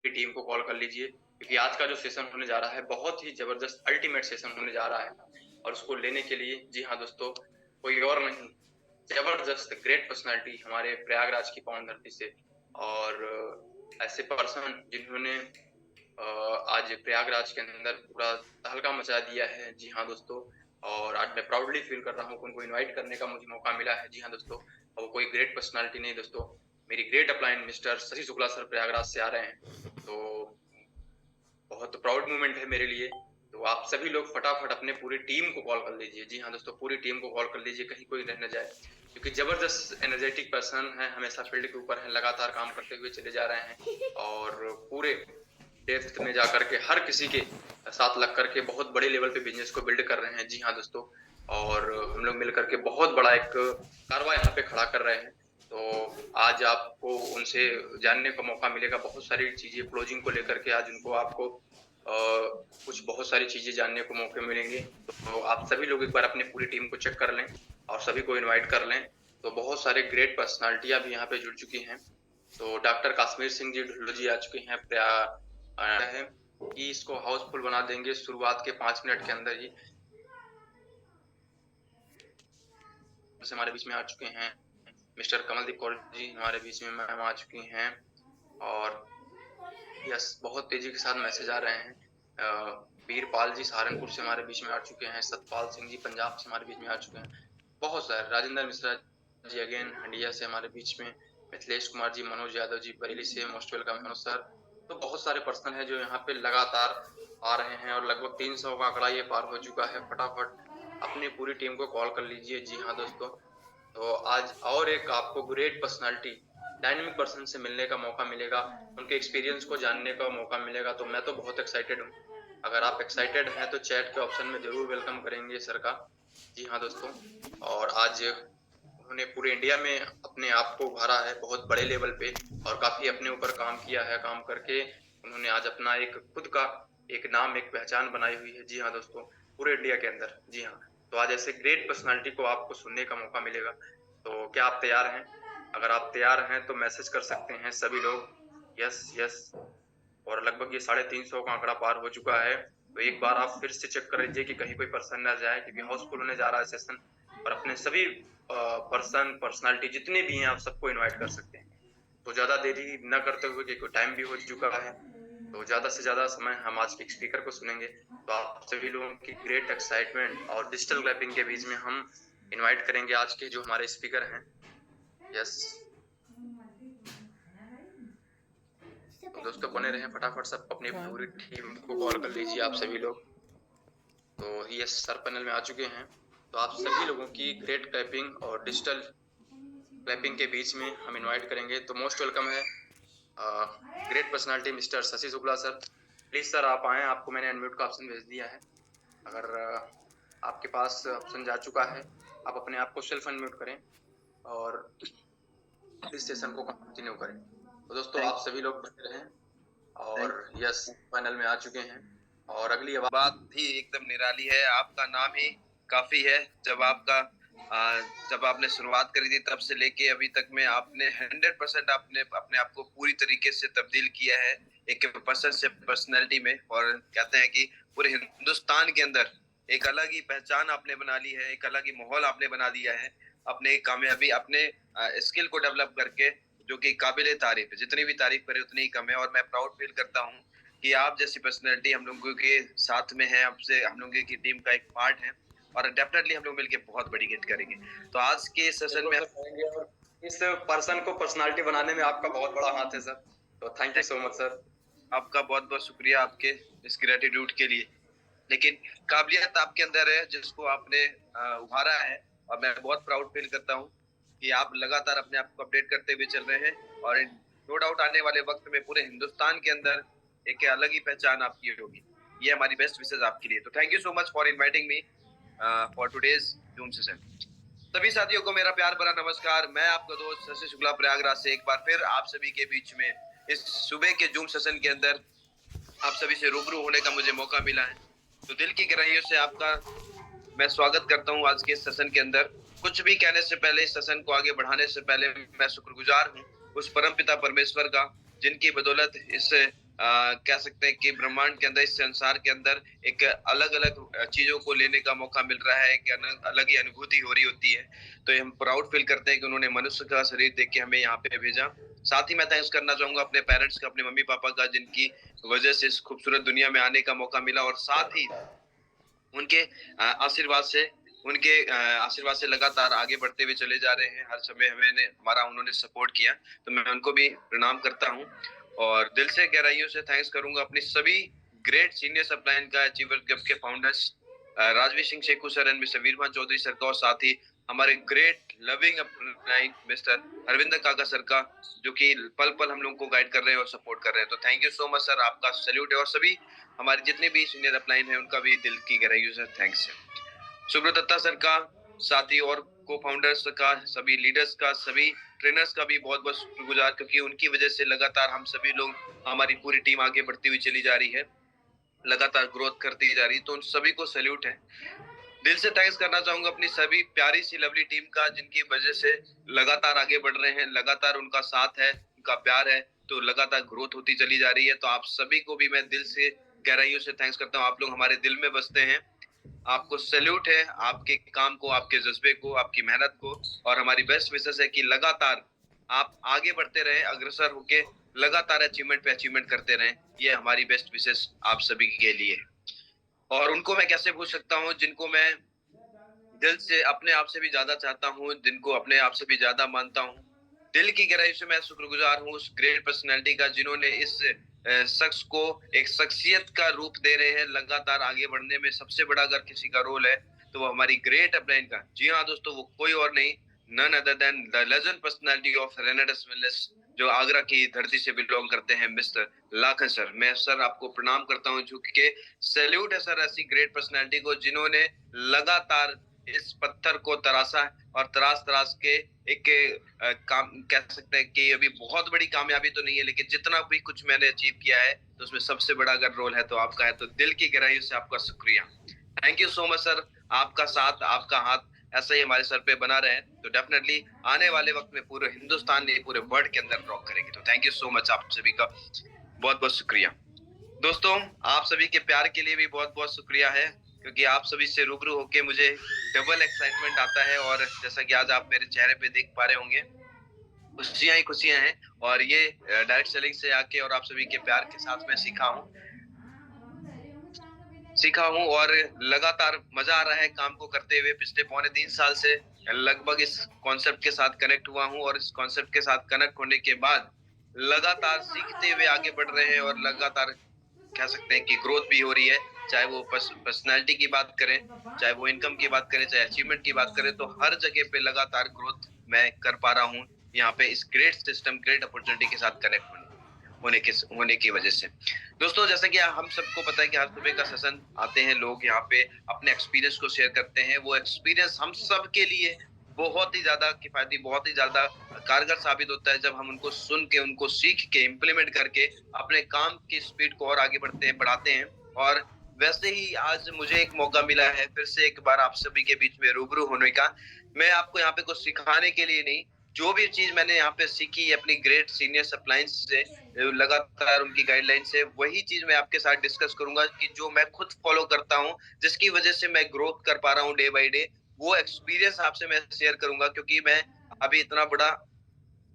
Team को call कर लीजिए, क्योंकि आज का जो सेशन होने जा रहा है बहुत ही जबरदस्त अल्टीमेट सेशन होने जा रहा है। और उसको लेने के लिए जी हाँ दोस्तों, कोई और नहीं, जबरदस्त ग्रेट पर्सनालिटी हमारे प्रयागराज की पावन धरती से, और ऐसे पर्सन जिन्होंने आज प्रयागराज के अंदर पूरा तहलका मचा दिया है। जी हाँ दोस्तों, और आज मैं प्राउडली फील कर रहा हूँ कि उनको इनवाइट करने का मुझे मौका मिला है। जी हाँ दोस्तों, और वो कोई ग्रेट पर्सनालिटी नहीं दोस्तों, मेरी great upline mister Shashi Shukla sir Prayagraj से आ रहे हैं। तो बहुत प्राउड मोमेंट है मेरे लिए। तो आप सभी लोग फटाफट अपने पूरी टीम को कॉल कर लीजिए। जी हाँ दोस्तों, पूरी टीम को कॉल कर लीजिए, कहीं कोई रह न जाए, क्योंकि जबरदस्त एनर्जेटिक पर्सन है, हमेशा फील्ड के ऊपर है, लगातार काम करते हुए चले जा रहे हैं, और पूरे डेप्थ में जाकर के हर किसी के साथ लग करके बहुत बड़े लेवल पे बिजनेस को बिल्ड कर रहे हैं। जी हाँ दोस्तों, और हम लोग मिलकर के बहुत बड़ा एक कारवा यहाँ पे खड़ा कर रहे हैं। तो आज आपको उनसे जानने का मौका मिलेगा, बहुत सारी चीजें क्लोजिंग को लेकर के आज उनको आपको कुछ बहुत सारी चीजें जानने को मौके मिलेंगे। तो आप सभी लोग एक बार अपनी पूरी टीम को चेक कर लें और सभी को इनवाइट कर लें। तो बहुत सारे ग्रेट पर्सनालिटियां भी यहाँ पे जुड़ चुकी हैं। तो डॉक्टर काश्मीर सिंह जी ढुल्लो जी आ चुके हैं, है कि इसको हाउसफुल बना देंगे शुरुआत के 5 मिनट के अंदर ही। हमारे बीच में आ चुके हैं मिस्टर कमलदीप कौर जी, हमारे बीच में मैम आ चुकी हैं, और यस बहुत तेजी के साथ मैसेज आ रहे हैं। वीरपाल जी सहारनपुर से हमारे बीच में आ चुके हैं, सतपाल सिंह जी पंजाब से हमारे बीच में आ चुके हैं, बहुत सारे, राजेंद्र मिश्रा जी अगेन हंडिया से हमारे बीच में, मिथिलेश कुमार जी, मनोज यादव जी बरेली से, मोस्ट वेलकम मनोज सर। तो बहुत सारे पर्सन है जो यहाँ पे लगातार आ रहे हैं, और लगभग 300 का आंकड़ा ये पार हो चुका है। फटाफट अपनी पूरी टीम को कॉल कर लीजिए। जी हाँ दोस्तों, तो आज और एक आपको ग्रेट पर्सनालिटी, डायनेमिक पर्सन से मिलने का मौका मिलेगा, उनके एक्सपीरियंस को जानने का मौका मिलेगा। तो मैं तो बहुत एक्साइटेड हूँ। अगर आप एक्साइटेड हैं तो चैट के ऑप्शन में जरूर वेलकम करेंगे सर का। जी हाँ दोस्तों, और आज उन्होंने पूरे इंडिया में अपने आप को उभारा है बहुत बड़े लेवल पे, और काफी अपने ऊपर काम किया है। काम करके उन्होंने आज अपना एक खुद का एक नाम, एक पहचान बनाई हुई है। जी हाँ दोस्तों, पूरे इंडिया के अंदर। जी हाँ, तो आज ऐसे ग्रेट पर्सनालिटी को आपको सुनने का मौका मिलेगा। तो क्या आप तैयार हैं? अगर आप तैयार हैं तो मैसेज कर सकते हैं सभी लोग, यस यस। और लगभग ये 350 का आंकड़ा पार हो चुका है। तो एक बार आप फिर से चेक कर लीजिए कि कहीं कोई पर्सन ना जाए, क्योंकि हाउसफुल होने जा रहा है सेशन, और अपने सभी पर्सन पर्सनालिटी जितने भी हैं आप सबको इनवाइट कर सकते हैं। तो ज्यादा देरी न करते हुए, क्योंकि टाइम भी हो चुका है, तो ज्यादा से ज्यादा समय हम आज के स्पीकर को सुनेंगे। तो आप सभी लोगों की ग्रेट एक्साइटमेंट और डिजिटल क्लैपिंग के बीच में हम इनवाइट करेंगे आज के जो हमारे स्पीकर हैं। यस, तो दोस्तों बने रहें, फटाफट सब अपनी पूरी टीम को कॉल कर लीजिए आप सभी लोग। तो यस, सर पैनल में आ चुके हैं। तो आप सभी लोगों की ग्रेट क्लैपिंग और डिजिटल क्लैपिंग के बीच में हम इनवाइट करेंगे। तो मोस्ट वेलकम है great personality mister Shashi Shukla sir. Please sir आप आए, आपको मैंने अनम्यूट का ऑप्शन भेज दिया है। अगर आपके पास ऑप्शन जा चुका है, आप अपने आप को सेल्फ अनम्यूट करें और इस सेशन को कंटिन्यू करें। तो दोस्तों आप सभी लोग बने रहें, और यस फाइनल में आ चुके हैं। और अगली बात ही एकदम निराली है, आपका नाम ही काफी है। जब आपने शुरुआत करी थी तब से लेके अभी तक में आपने 100% आपने अपने आप को पूरी तरीके से तब्दील किया है एक पर्सन से पर्सनैलिटी में। और कहते हैं कि पूरे हिंदुस्तान के अंदर एक अलग ही पहचान आपने बना ली है, एक अलग ही माहौल आपने बना दिया है अपने कामयाबी, अपने स्किल को डेवलप करके, जो कि काबिले तारीफ है। जितनी भी तारीफ करे उतनी ही कम है। और मैं प्राउड फील करता हूँ कि आप जैसी पर्सनैलिटी हम लोगों के साथ में है, आपसे हम लोगों की टीम का एक पार्ट है, और डेफिनेटली हम लोग मिलके बहुत बड़ी हिट करेंगे। तो आज के सेशन में इस पर्सन को पर्सनालिटी बनाने में आपका बहुत बड़ा हाथ है सर। तो thank you so much sir. आपका बहुत बहुत शुक्रिया आपके इस ग्रेटिट्यूड के लिए। लेकिन काबिलियत आपके अंदर है जिसको आपने उभारा है, और मैं बहुत प्राउड फील करता हूँ कि आप लगातार अपने आप को अपडेट करते हुए चल रहे हैं। और नो डाउट आने वाले वक्त में पूरे हिंदुस्तान के अंदर एक अलग ही पहचान आपकी होगी। ये हमारी बेस्ट विशेष आपके लिए। तो thank you so much for inviting me for today's zoom session. सभी साथियों को मेरा प्यार भरा नमस्कार। मैं आपका दोस्त शशि शुक्ला प्रयागराज से एक बार फिर आप सभी के बीच में इस सुबह के जूम सेशन के अंदर आप सभी से रूबरू होने का मुझे मौका मिला है। तो दिल की गहराइयों से आपका मैं स्वागत करता हूं आज के इस सेशन के अंदर। कुछ भी कहने से पहले, इस सेशन को आगे बढ़ाने से पहले मैं शुक्रगुजार हूं उस परमपिता परमेश्वर का, जिनकी बदौलत इस कह सकते हैं कि ब्रह्मांड के अंदर, इस संसार के अंदर एक अलग-अलग चीज़ों को लेने का मौका मिल रहा है, एक अलग ही अनुभूति हो रही होती है। तो हम प्राउड फ़ील करते हैं कि उन्होंने मनुष्य का शरीर देख के हमें यहाँ पे भेजा। साथ ही मैं थैंक्स करना चाहूँगा अपने पेरेंट्स का, अपने मम्मी-पापा का, जिनकी वजह से इस खूबसूरत दुनिया में आने का मौका मिला, और साथ ही उनके आशीर्वाद से आशीर्वाद से लगातार आगे बढ़ते हुए चले जा रहे हैं। हर समय हमारा उन्होंने सपोर्ट किया, तो मैं उनको भी प्रणाम करता हूँ, और दिल से गहराइयों से थैंक्स करूंगा अपनी सभी ग्रेट सीनियर सप्लाइन का अचीवर क्लब के founders Rajveer Singh Shekhu sir and mister Veerbhan Chaudhary sir का, और साथ ही हमारे great loving upline mister Arvinder Kaka sir का, जो कि पल पल हम लोगों को गाइड कर रहे हैं और सपोर्ट कर रहे हैं। तो thank you so much sir, आपका सैल्यूट है, और सभी हमारे जितने भी सीनियर अपलाइन है उनका भी दिल की गहराइयों से थैंक्स है। सुब्रत दत्ता सर का, साथ ही और को फाउंडर्स का, सभी लीडर्स का, सभी ट्रेनर्स का भी बहुत बहुत शुक्रगुजार, क्योंकि उनकी वजह से लगातार हम सभी लोग, हमारी पूरी टीम आगे बढ़ती हुई चली जा रही है, लगातार ग्रोथ करती जा रही है। तो उन सभी को सैल्यूट है। दिल से थैंक्स करना चाहूंगा अपनी सभी प्यारी सी लवली टीम का, जिनकी वजह से लगातार आगे बढ़ रहे हैं, लगातार उनका साथ है, उनका प्यार है, तो लगातार ग्रोथ होती चली जा रही है। तो आप सभी को भी मैं दिल से गहराइयों से थैंक्स करता हूँ। आप लोग हमारे दिल में बसते हैं। आपको सैल्यूट है, आपके काम को, आपके जज्बे को, आपकी मेहनत को, और हमारी बेस्ट विशेस है कि लगातार आप आगे बढ़ते रहें, अग्रसर होके लगातार अचीवमेंट पे अचीवमेंट करते रहें। ये हमारी बेस्ट विशेस आप सभी के लिए। और उनको मैं कैसे भूल सकता हूँ, जिनको मैं दिल से अपने आप से भी ज्यादा चाहता हूँ, जिनको अपने आप से भी ज्यादा मानता हूँ। दिल की गहराई से मैं शुक्रगुजार हूँ उस ग्रेट पर्सनैलिटी का, जिन्होंने इस शख्स को एक शख्सियत का रूप दे रहे हैं। लगातार आगे बढ़ने में सबसे बड़ा अगर किसी का रोल है तो वो हमारी ग्रेट अपलाइन का। जी हाँ दोस्तों, वो कोई और नहीं, none other than the legend personality of Renaissance wellness, जो आगरा की धरती से बिलोंग करते हैं, मिस्टर लाखन सर। मैं सर आपको प्रणाम करता हूँ, झुक के सैल्यूट है सर ऐसी ग्रेट पर्सनैलिटी को, जिन्होंने लगातार इस पत्थर को तराशा, और तराश तराश के एक काम कह सकते हैं कि अभी बहुत बड़ी कामयाबी तो नहीं है, लेकिन जितना भी कुछ मैंने अचीव किया है तो उसमें सबसे बड़ा अगर रोल है तो आपका है। तो दिल की गहराइयों से आपका शुक्रिया, thank you so much sir. आपका साथ, आपका हाथ ऐसा ही हमारे सर पे बना रहे, तो डेफिनेटली आने वाले वक्त में पूरे हिंदुस्तान नहीं, पूरे वर्ल्ड के अंदर रॉक करेंगे। तो थैंक यू सो मच, आप सभी का बहुत बहुत शुक्रिया। दोस्तों, आप सभी के प्यार के लिए भी बहुत बहुत शुक्रिया है, क्योंकि आप सभी से रूबरू होके मुझे डबल एक्साइटमेंट आता है, और जैसा कि आज आप मेरे चेहरे पे देख पा रहे होंगे, खुशियां ही खुशियां हैं। और ये डायरेक्ट सेलिंग से आके और आप सभी के प्यार के साथ मैं सीखा हूँ, और लगातार मजा आ रहा है काम को करते हुए। पिछले 3.25 साल से लगभग इस कॉन्सेप्ट के साथ कनेक्ट हुआ हूँ, और इस कॉन्सेप्ट के साथ कनेक्ट होने के बाद लगातार सीखते हुए आगे बढ़ रहे हैं, और लगातार कह सकते हैं कि ग्रोथ भी हो रही है। चाहे वो पर्सनालिटी की बात करें, चाहे वो इनकम की बात करें, चाहे अचीवमेंट की बात करें, तो हर जगह पे लगातार ग्रोथ मैं कर पा रहा हूँ यहाँ पे, इस ग्रेट सिस्टम, ग्रेट अपॉर्चुनिटी के साथ कनेक्ट होने की वजह से। दोस्तों, जैसा कि हम सबको पता है कि हर सुबह का सेशन आते हैं लोग, यहाँ पे अपने एक्सपीरियंस को शेयर करते हैं। वो एक्सपीरियंस हम सब के लिए बहुत ही ज्यादा किफायती, बहुत ही ज्यादा कारगर साबित होता है, जब हम उनको सुन के, उनको सीख के, इम्प्लीमेंट करके अपने काम की स्पीड को और आगे बढ़ाते हैं। और वैसे ही आज मुझे एक मौका मिला है फिर से एक बार आप सभी के बीच में रूबरू होने का। मैं आपको यहाँ पे कुछ सिखाने के लिए नहीं, जो भी चीज मैंने यहाँ पे सीखी अपनी ग्रेट सीनियर सप्लायंस से, लगातार उनकी गाइडलाइन से, वही चीज मैं आपके साथ डिस्कस करूंगा कि जो मैं खुद फॉलो करता हूँ, जिसकी वजह से मैं ग्रोथ कर पा रहा हूँ डे बाय डे। वो एक्सपीरियंस आपसे मैं शेयर करूंगा, क्योंकि मैं अभी इतना बड़ा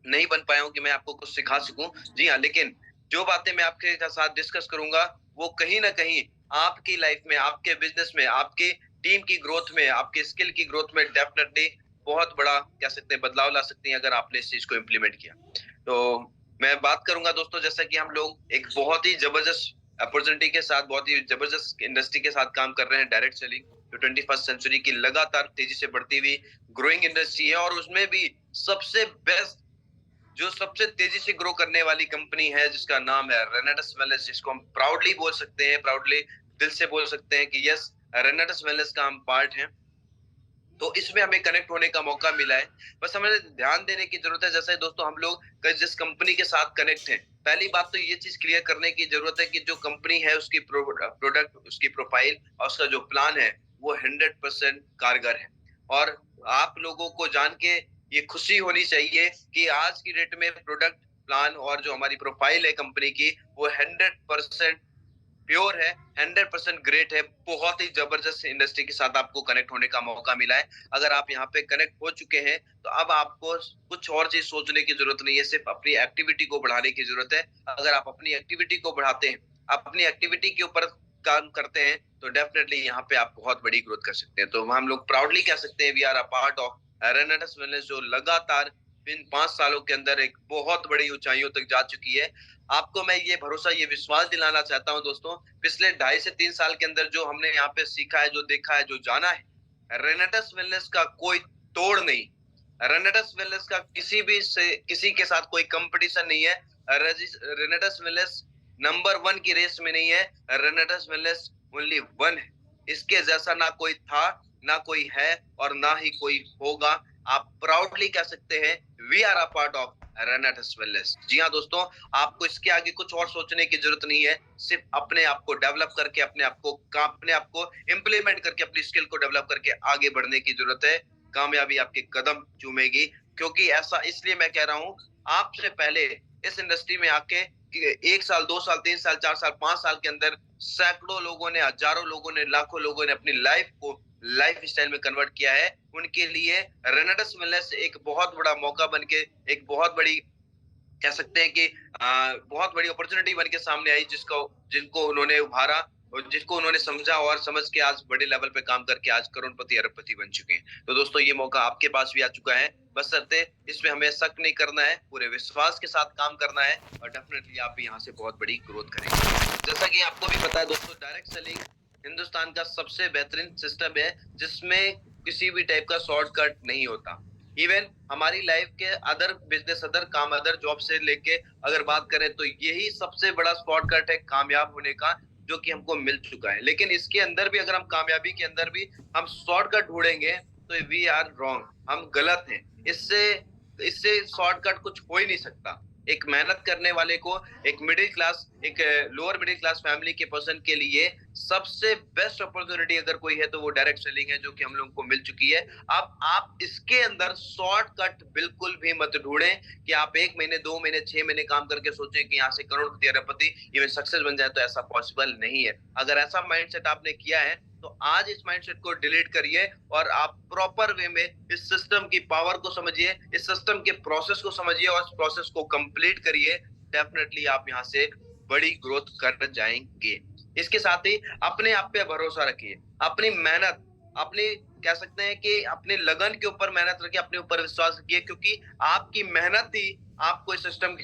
नहीं बन पाया हूँ कि मैं आपको कुछ सिखा सकूं। जी हाँ, लेकिन जो बातें मैं आपके साथ डिस्कस करूंगा, वो कहीं ना कहीं आपकी लाइफ में, आपके बिजनेस में, आपकी टीम की ग्रोथ में, आपके स्किल की ग्रोथ में डेफिनेटली बहुत बड़ा कह सकते हैं बदलाव ला सकती हैं, अगर आपने इस चीज को इम्प्लीमेंट किया तो। मैं बात करूंगा दोस्तों, जैसा कि हम लोग एक बहुत ही जबरदस्त अपॉर्चुनिटी के साथ, बहुत ही जबरदस्त इंडस्ट्री के साथ काम कर रहे हैं, डायरेक्ट सेलिंग, जो 21st सेंचुरी की लगातार तेजी से बढ़ती हुई ग्रोइंग इंडस्ट्री है। और उसमें भी सबसे बेस्ट, जो सबसे तेजी से ग्रो करने वाली कंपनी है, जिसका नाम है रेनेडस वेलनेस, जिसको हम प्राउडली बोल सकते हैं, प्राउडली दिल से बोल सकते हैं कि यस, रेनेडस वेलनेस का हम पार्ट हैं। तो इसमें हमें कनेक्ट होने का मौका मिला है। बस हमें ध्यान देने की जरूरत है। जैसे दोस्तों, हम लोग जिस कंपनी के साथ कनेक्ट हैं, पहली बात तो ये चीज क्लियर करने की जरूरत है कि जो कंपनी है, उसकी प्रोडक्ट, उसकी प्रोफाइल और उसका जो प्लान है, वो 100% कारगर है। और आप लोगों को जान के ये खुशी होनी चाहिए कि आज की डेट में प्रोडक्ट प्लान और जो हमारी प्रोफाइल है कंपनी की वो 100% प्योर है, 100% ग्रेट है। बहुत ही जबरदस्त इंडस्ट्री के साथ आपको कनेक्ट होने का मौका मिला है। अगर आप यहाँ पे कनेक्ट हो चुके हैं तो अब आपको कुछ और चीज सोचने की जरूरत नहीं है, सिर्फ अपनी एक्टिविटी को बढ़ाने की जरूरत है। अगर आप अपनी एक्टिविटी को बढ़ाते हैं, अपनी एक्टिविटी के ऊपर काम करते हैं तो डेफिनेटली यहाँ पे आप बहुत बड़ी ग्रोथ कर सकते हैं। तो हम लोग प्राउडली कह सकते हैं we are a part of renaissance wellness, जो लगातार इन 5 सालों के अंदर एक बहुत बड़ी ऊंचाइयों तक जा चुकी है। आपको मैं ये भरोसा, ये विश्वास दिलाना चाहता हूँ दोस्तों, पिछले 2.5 से 3 साल के अंदर जो हमने यहाँ पे सीखा है, जो देखा है, जो जाना है, रेनेसां वेलनेस का कोई तोड़ नहीं। रेनेसां वेलनेस का किसी के साथ कोई कंपटीशन नहीं है। रेनेसां वेलनेस नंबर 1 की रेस में नहीं है, रेनेसां वेलनेस ओनली 1 है। इसके जैसा ना कोई था, ना कोई है और ना ही कोई होगा। आप प्राउडली कह सकते हैं we are a part of renaissance wellness. जी हाँ दोस्तों, आपको इसके आगे कुछ और सोचने की जरूरत नहीं है, सिर्फ अपने आप को डेवलप करके, अपने आप को इम्प्लीमेंट करके, अपनी स्किल को डेवलप करके आगे बढ़ने की जरूरत है। कामयाबी आपके कदम चूमेगी। क्योंकि ऐसा इसलिए मैं कह रहा हूँ, आपसे पहले इस इंडस्ट्री में आके 1 साल, 2 साल, 3 साल, 4 साल, 5 साल के अंदर सैकड़ों लोगों ने, हजारों लोगों ने, लाखों लोगों ने अपनी लाइफ को लाइफ स्टाइल में कन्वर्ट किया है। उनके लिए रेनेसां वेलनेस एक बहुत बड़ा मौका बन के, एक बहुत बड़ी कह सकते हैं कि बहुत बड़ी अपॉर्चुनिटी बन के सामने आई, जिनको उन्होंने उभारा और जिसको उन्होंने समझा और समझ के आज बड़े लेवल पे काम करके आज करोड़पति, अरबपति बन चुके हैं। तो दोस्तों ये मौका आपके पास भी आ चुका है, बशर्ते इसमें हमें शक नहीं करना है, पूरे विश्वास के साथ काम करना है और डेफिनेटली आप यहाँ से बहुत बड़ी ग्रोथ करेंगे। जैसा कि आपको भी पता है दोस्तों, डायरेक्ट सेलिंग हिंदुस्तान का सबसे बेहतरीन सिस्टम है जिसमें किसी भी टाइप का शॉर्टकट नहीं होता। इवन हमारी लाइफ के अदर बिजनेस, अदर काम, अदर जॉब से लेके अगर बात करें तो यही सबसे बड़ा शॉर्टकट है कामयाब होने का, जो कि हमको मिल चुका है। लेकिन इसके अंदर भी अगर हम कामयाबी के अंदर भी हम शॉर्टकट ढूंढेंगे तो वी आर रॉन्ग, हम गलत हैं। इससे इससे शॉर्टकट कुछ हो ही नहीं सकता। एक मेहनत करने वाले को, एक मिडिल क्लास, एक लोअर मिडिल क्लास फैमिली के पर्सन के लिए सबसे बेस्ट अपॉर्चुनिटी अगर कोई है तो वो डायरेक्ट सेलिंग है, जो कि हम लोगों को मिल चुकी है। अब आप इसके अंदर शॉर्टकट बिल्कुल भी मत ढूंढें कि आप 1 महीने, 2 महीने, 6 महीने काम करके सोचें कि यहाँ से करोड़पति, अरबपति, इवन सक्सेस बन जाए, तो ऐसा पॉसिबल नहीं है। अगर ऐसा माइंडसेट आपने किया है तो आज इस माइंडसेट को डिलीट करिए और आप प्रॉपर वे में इस सिस्टम की पावर को समझिए, इस सिस्टम के प्रोसेस को समझिए और इस प्रोसेस को कंप्लीट करिए। डेफिनेटली आप यहाँ से बड़ी ग्रोथ कर जाएंगे। इसके साथ ही अपने आप पे भरोसा रखिए, अपनी मेहनत, अपनी कह सकते हैं कि अपने लगन के ऊपर मेहनत रखिए, अपने ऊपर विश्वास रखिए, क्योंकि आपकी मेहनत ही आपको इस सिस्टम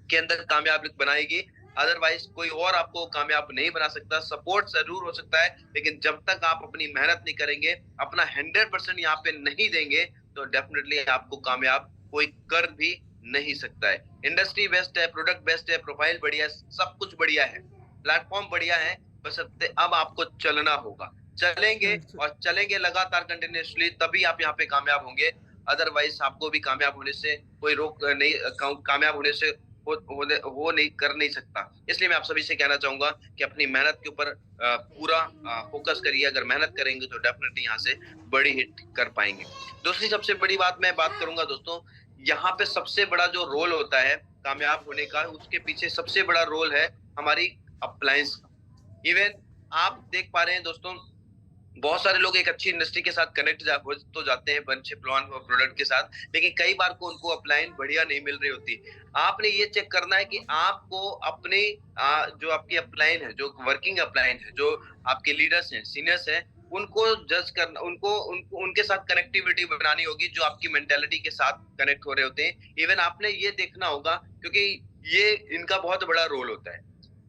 के अंदर कामयाब बनाएगी। अदरवाइज कोई और आपको कामयाब नहीं बना सकता। सपोर्ट जरूर हो सकता है, लेकिन जब तक आप अपनी मेहनत नहीं करेंगे, अपना 100% यहाँ पे नहीं देंगे, तो डेफिनेटली आपको कामयाब कोई कर भी नहीं सकता है। इंडस्ट्री बेस्ट है, प्रोडक्ट बेस्ट है, प्रोफाइल बढ़िया है, सब कुछ बढ़िया है, प्लेटफॉर्म बढ़िया है, बस अब आपको चलना होगा। चलेंगे और चलेंगे लगातार कंटिन्यूअसली, तभी आप यहाँ पे कामयाब होंगे। अदरवाइज आपको भी कामयाब होने से कोई रोक नहीं, कामयाब होने से वो नहीं कर नहीं सकता। इसलिए मैं आप सभी से कहना चाहूंगा कि अपनी मेहनत के ऊपर पूरा फोकस करिए। अगर मेहनत करेंगे तो डेफिनेटली यहाँ से बड़ी हिट कर पाएंगे। दूसरी सबसे बड़ी मैं बात करूंगा दोस्तों, यहाँ पे सबसे बड़ा जो रोल होता है कामयाब होने का, उसके पीछे सबसे बड़ा रोल है हमारी अप्लायंस का। इवन आप देख पा रहे हैं दोस्तों, बहुत सारे लोग एक अच्छी इंडस्ट्री के साथ कनेक्ट हो तो जाते हैं अच्छे प्रोडक्ट के साथ, लेकिन कई बार को उनको अपलाइन बढ़िया नहीं मिल रही होती। आपने ये चेक करना है कि आपको अपने जो आपकी अपलाइन है, जो वर्किंग अपलाइन है, जो आपके लीडर्स हैं, सीनियर्स हैं, उनको जज करना, उनको उनके साथ कनेक्टिविटी बनानी होगी, जो आपकी मेंटेलिटी के साथ कनेक्ट हो रहे होते हैं। इवन आपने ये देखना होगा, क्योंकि ये इनका बहुत बड़ा रोल होता है।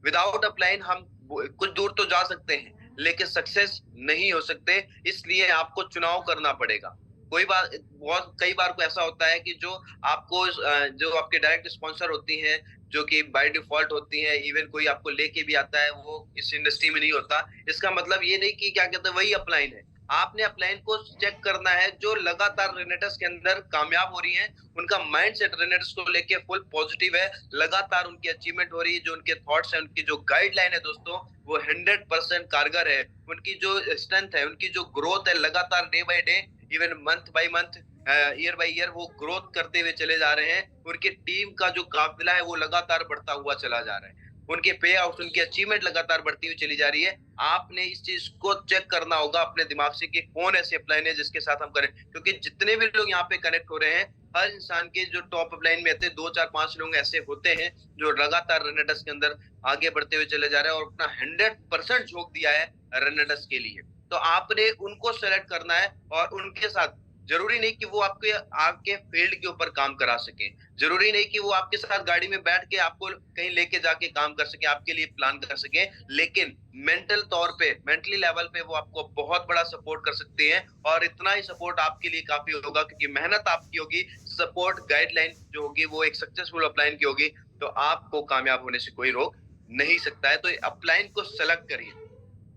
विदाउट अपलाइन हम कुछ दूर तो जा सकते हैं, लेकिन सक्सेस नहीं हो सकते। इसलिए आपको चुनाव करना पड़ेगा। कई बार को ऐसा होता है कि जो आपके डायरेक्ट स्पॉन्सर होती हैं, जो कि बाय डिफॉल्ट होती हैं, इवन कोई आपको लेके भी आता है, वो इस इंडस्ट्री में नहीं होता। इसका मतलब ये नहीं कि क्या कहते हैं वही अपलाइन है। आपने अपलाइन को चेक करना है, जो लगातार रेनेटर्स के अंदर कामयाब हो रही हैं, उनका माइंडसेट रेनेटर्स को लेके फुल पॉजिटिव है, लगातार उनकी अचीवमेंट हो रही है, जो उनके थॉट्स हैं, उनकी जो गाइडलाइन है दोस्तों, वो 100% कारगर है। उनकी जो स्ट्रेंथ है, उनकी जो ग्रोथ है, लगातार day by day, even month by month, year by year वो ग्रोथ करते हुए चले जा रहे हैं। उनकी टीम का जो काफिला है वो लगातार बढ़ता हुआ चला जा रहा है। उनके पे आउट, उनकी अचीवमेंट लगातार बढ़ती हुई चली जा रही है। आपने इस चीज को चेक करना होगा अपने दिमाग से कि कौन ऐसे अपलाइन है जिसके साथ हम करें, क्योंकि जितने भी लोग यहाँ पे कनेक्ट हो रहे हैं, हर इंसान के जो टॉप अपलाइन में आते हैं 2 4 5 लोग ऐसे होते हैं जो लगातार रनडस के अंदर आगे बढ़ते हुए चले जा रहे हैं और अपना 100% झोंक दिया है रनडस के लिए। तो आपने उनको सेलेक्ट करना है और उनके साथ जरूरी नहीं कि वो आपके आपके फील्ड के ऊपर काम करा सके, जरूरी नहीं कि वो आपके साथ गाड़ी में बैठ के आपको कहीं लेके जाके काम कर सके, आपके लिए प्लान कर सके, लेकिन मेंटल तौर पे, मेंटली लेवल पे वो आपको बहुत बड़ा सपोर्ट कर सकते हैं। और इतना ही सपोर्ट आपके लिए काफी होगा क्योंकि मेहनत आपकी होगी, सपोर्ट गाइडलाइन जो होगी वो एक सक्सेसफुल अपलाइन की होगी, तो आपको कामयाब होने से कोई रोक नहीं सकता है। तो अपलाइन को सेलेक्ट करिए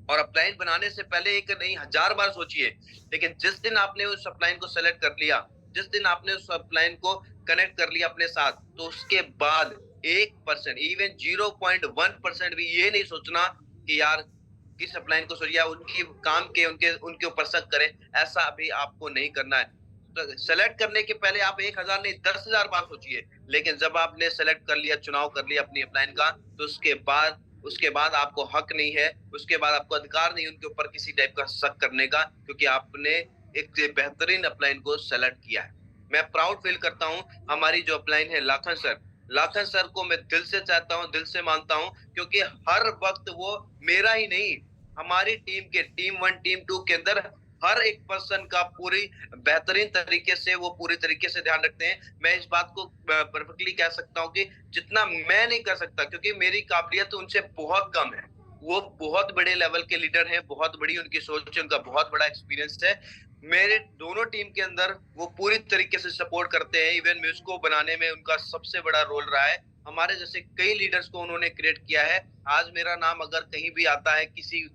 और अपलाइन बनाने से पहले एक नहीं 1000 बार सोचिए, लेकिन जिस दिन आपने उस अपलाइन को सेलेक्ट कर लिया, जिस दिन आपने उस अपलाइन को कनेक्ट कर लिया अपने साथ, तो उसके बाद 1% इवन 0.1% भी ये नहीं सोचना कि यार किस अपलाइन को सोचिए, उनकी काम के उनके ऊपर शक करें, ऐसा भी आपको नहीं करना है। तो सेलेक्ट करने के पहले आप 1000 नहीं 10,000 बार सोचिए, लेकिन जब आपने सेलेक्ट कर लिया, चुनाव कर लिया अपनी अपलाइन का, तो उसके बाद आपको हक नहीं है, उसके बाद आपको अधिकार नहीं उनके ऊपर किसी टाइप का शक करने का, क्योंकि आपने एक बेहतरीन अपलाइन को सेलेक्ट किया है। मैं प्राउड फील करता हूँ, हमारी जो अपलाइन है लाखन सर को मैं दिल से चाहता हूँ, दिल से मानता हूँ, क्योंकि हर वक्त वो मेरा ही नहीं, हमारी टीम के टीम 1 टीम 2 के अंदर हर एक पर्सन का पूरी बेहतरीन तरीके से वो पूरी तरीके से ध्यान रखते हैं। मैं इस बात को परफेक्टली कह सकता हूँ कि जितना मैं नहीं कर सकता, क्योंकि मेरी काबिलियत उनसे बहुत कम है। वो बहुत बड़े लेवल के लीडर हैं, बहुत बड़ी उनकी सोच है, उनका बहुत बड़ा एक्सपीरियंस है। मेरे दोनों टीम के अंदर वो पूरी तरीके से सपोर्ट करते हैं, इवन म्यूजिक को बनाने में उनका सबसे बड़ा रोल रहा है। हमारे जैसे कई लीडर्स को उन्होंने क्रिएट किया है। आज मेरा नाम अगर कहीं भी आता है, किसी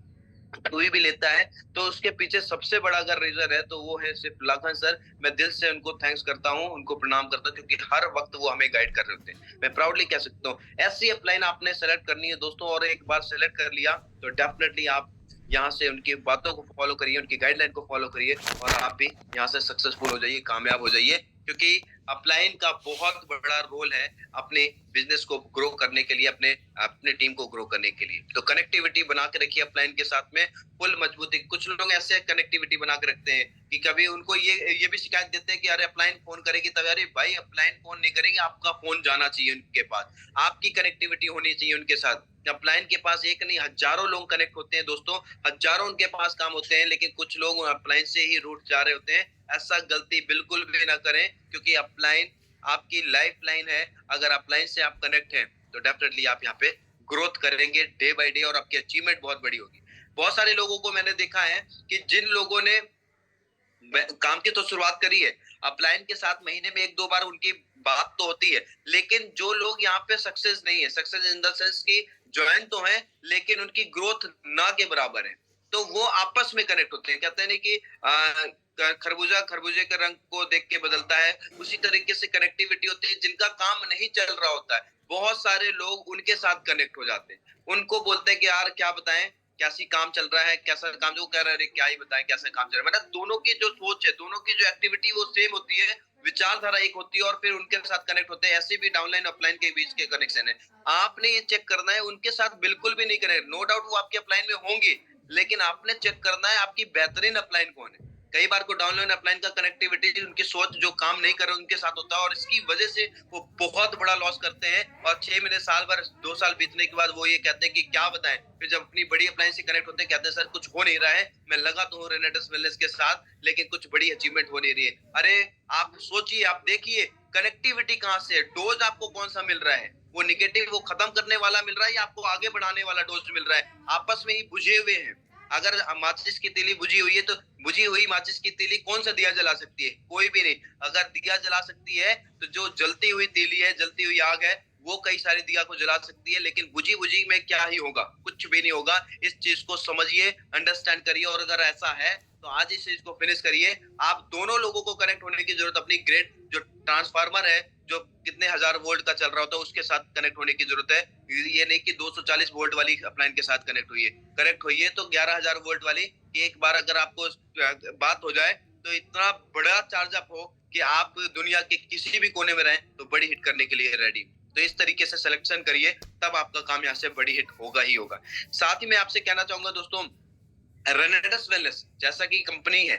कोई भी लेता है, तो उसके पीछे सबसे बड़ा अगर रीजन है तो वो है सिर्फ लाखन सर। मैं दिल से उनको थैंक्स करता हूँ, उनको प्रणाम करता हूँ, क्योंकि हर वक्त वो हमें गाइड कर रहे होते हैं। मैं प्राउडली कह सकता हूँ ऐसी अपलाइन आपने सेलेक्ट करनी है दोस्तों, और एक बार सेलेक्ट कर लिया तो डेफिनेटली आप यहाँ से उनकी बातों को फॉलो करिए, उनकी गाइडलाइन को फॉलो करिए और आप भी यहाँ से सक्सेसफुल हो जाइए, कामयाब हो जाइए, क्योंकि अपलाइन का बहुत बड़ा रोल है अपने बिजनेस को ग्रो करने के लिए, अपने टीम को ग्रो करने के लिए। तो कनेक्टिविटी बना के रखिए अपलाइन के साथ में, फुल मजबूती। कुछ लोग ऐसे कनेक्टिविटी बना के रखते हैं कि कभी उनको ये भी शिकायत देते हैं कि अरे अपलाइन फोन करेगी, तब अरे भाई अपलाइन फोन नहीं करेगी, आपका फोन जाना चाहिए उनके पास, आपकी कनेक्टिविटी होनी चाहिए उनके साथ। अपलाइन के पास एक नहीं हजारों लोग कनेक्ट होते हैं दोस्तों, हजारों उनके पास काम होते हैं, लेकिन कुछ लोग अपलाइन से ही रूट जा रहे होते हैं। ऐसा गलती बिल्कुल भी ना करें, क्योंकि अपलाइन आपकी लाइफ लाइन है। अगर अपलाइन से आप कनेक्ट हैं तो डेफिनेटली आप यहाँ पे ग्रोथ करेंगे डे बाय डे और आपकी अचीवमेंट बहुत बड़ी होगी। बहुत सारे लोगों को मैंने देखा है कि जिन लोगों ने काम की तो शुरुआत करी है, अपलाइन के साथ महीने में 1-2 बार उनकी बात तो होती है, लेकिन जो लोग यहाँ पे सक्सेस नहीं है, सक्सेस इन द सेंस की ज्वाइन तो है लेकिन उनकी ग्रोथ ना के बराबर है, तो वो आपस में कनेक्ट होते हैं। कहते हैं नहीं कि खरबूजा खरबूजे के रंग को देख के बदलता है, उसी तरीके से कनेक्टिविटी होती है। जिनका काम नहीं चल रहा होता है, बहुत सारे लोग उनके साथ कनेक्ट हो जाते हैं, उनको बोलते हैं कि यार क्या बताएं, कैसी काम चल रहा है, कैसा काम, जो कह रहे हैं क्या ही बताएं कैसा काम चल रहा है। मतलब दोनों की जो सोच है, दोनों की जो एक्टिविटी वो सेम होती है, विचारधारा एक होती है और फिर उनके साथ कनेक्ट होते हैं। ऐसे भी डाउनलाइन अपलाइन के बीच के कनेक्शन है, आपने ये चेक करना है उनके साथ बिल्कुल भी नहीं कनेक्ट। नो डाउट वो आपके अपलाइन में होंगे, लेकिन आपने चेक करना है आपकी बेहतरीन अपलाइन कौन है। कई बार को डाउनलाइन अपलाइन का कनेक्टिविटी उनकी सोच जो काम नहीं कर रहे उनके साथ होता है, और इसकी वजह से वो बहुत बड़ा लॉस करते हैं। और 6 महीने, साल भर, 2 साल बीतने के बाद वो ये कहते हैं कि क्या बताएं। फिर जब अपनी बड़ी अपलाइन से कनेक्ट होते हैं, कहते हैं सर कुछ हो नहीं रहा है, मैं लगा तो हूँ रेनेटस वेलनेस के साथ, लेकिन कुछ बड़ी अचीवमेंट हो नहीं रही है। अरे आप सोचिए, आप देखिए कनेक्टिविटी कहाँ से है, डोज आपको कौन सा मिल रहा है, वो निगेटिव वो खत्म करने वाला मिल रहा है या आपको आगे बढ़ाने वाला डोज मिल रहा है। आपस में ही बुझे हुए हैं। अगर माचिस की तीली बुझी हुई है तो बुझी हुई माचिस की तीली कौन सा दिया जला सकती है, कोई भी नहीं। अगर दिया जला सकती है तो जो जलती हुई तीली है, जलती हुई आग है, वो कई सारे दिया को जला सकती है, लेकिन बुझी बुझी में क्या ही होगा, कुछ भी नहीं होगा। इस चीज को समझिए, अंडरस्टैंड करिए, और अगर ऐसा है तो आज इस चीज को फिनिश करिए। आप दोनों लोगों को कनेक्ट होने की जरूरत, अपनी ग्रेड जो ट्रांसफार्मर है जो कितने हजार वोल्ट का चल रहा होता है उसके साथ कनेक्ट होने की जरूरत है। ये नहीं कि 240 वोल्ट वाली अपलाइन के साथ कनेक्ट होइए तो 11,000 वोल्ट वाली, कि एक बार अगर आपको बात हो जाए तो इतना बड़ा चार्ज अप हो कि आप दुनिया के किसी भी कोने में रहें तो बड़ी हिट करने के लिए रेडी। तो इस तरीके से सिलेक्शन करिए, तब आपका काम यहाँ से बड़ी हिट होगा ही होगा। साथ ही मैं आपसे कहना चाहूंगा दोस्तों, रेनेडस वेलनेस जैसा कि कंपनी है,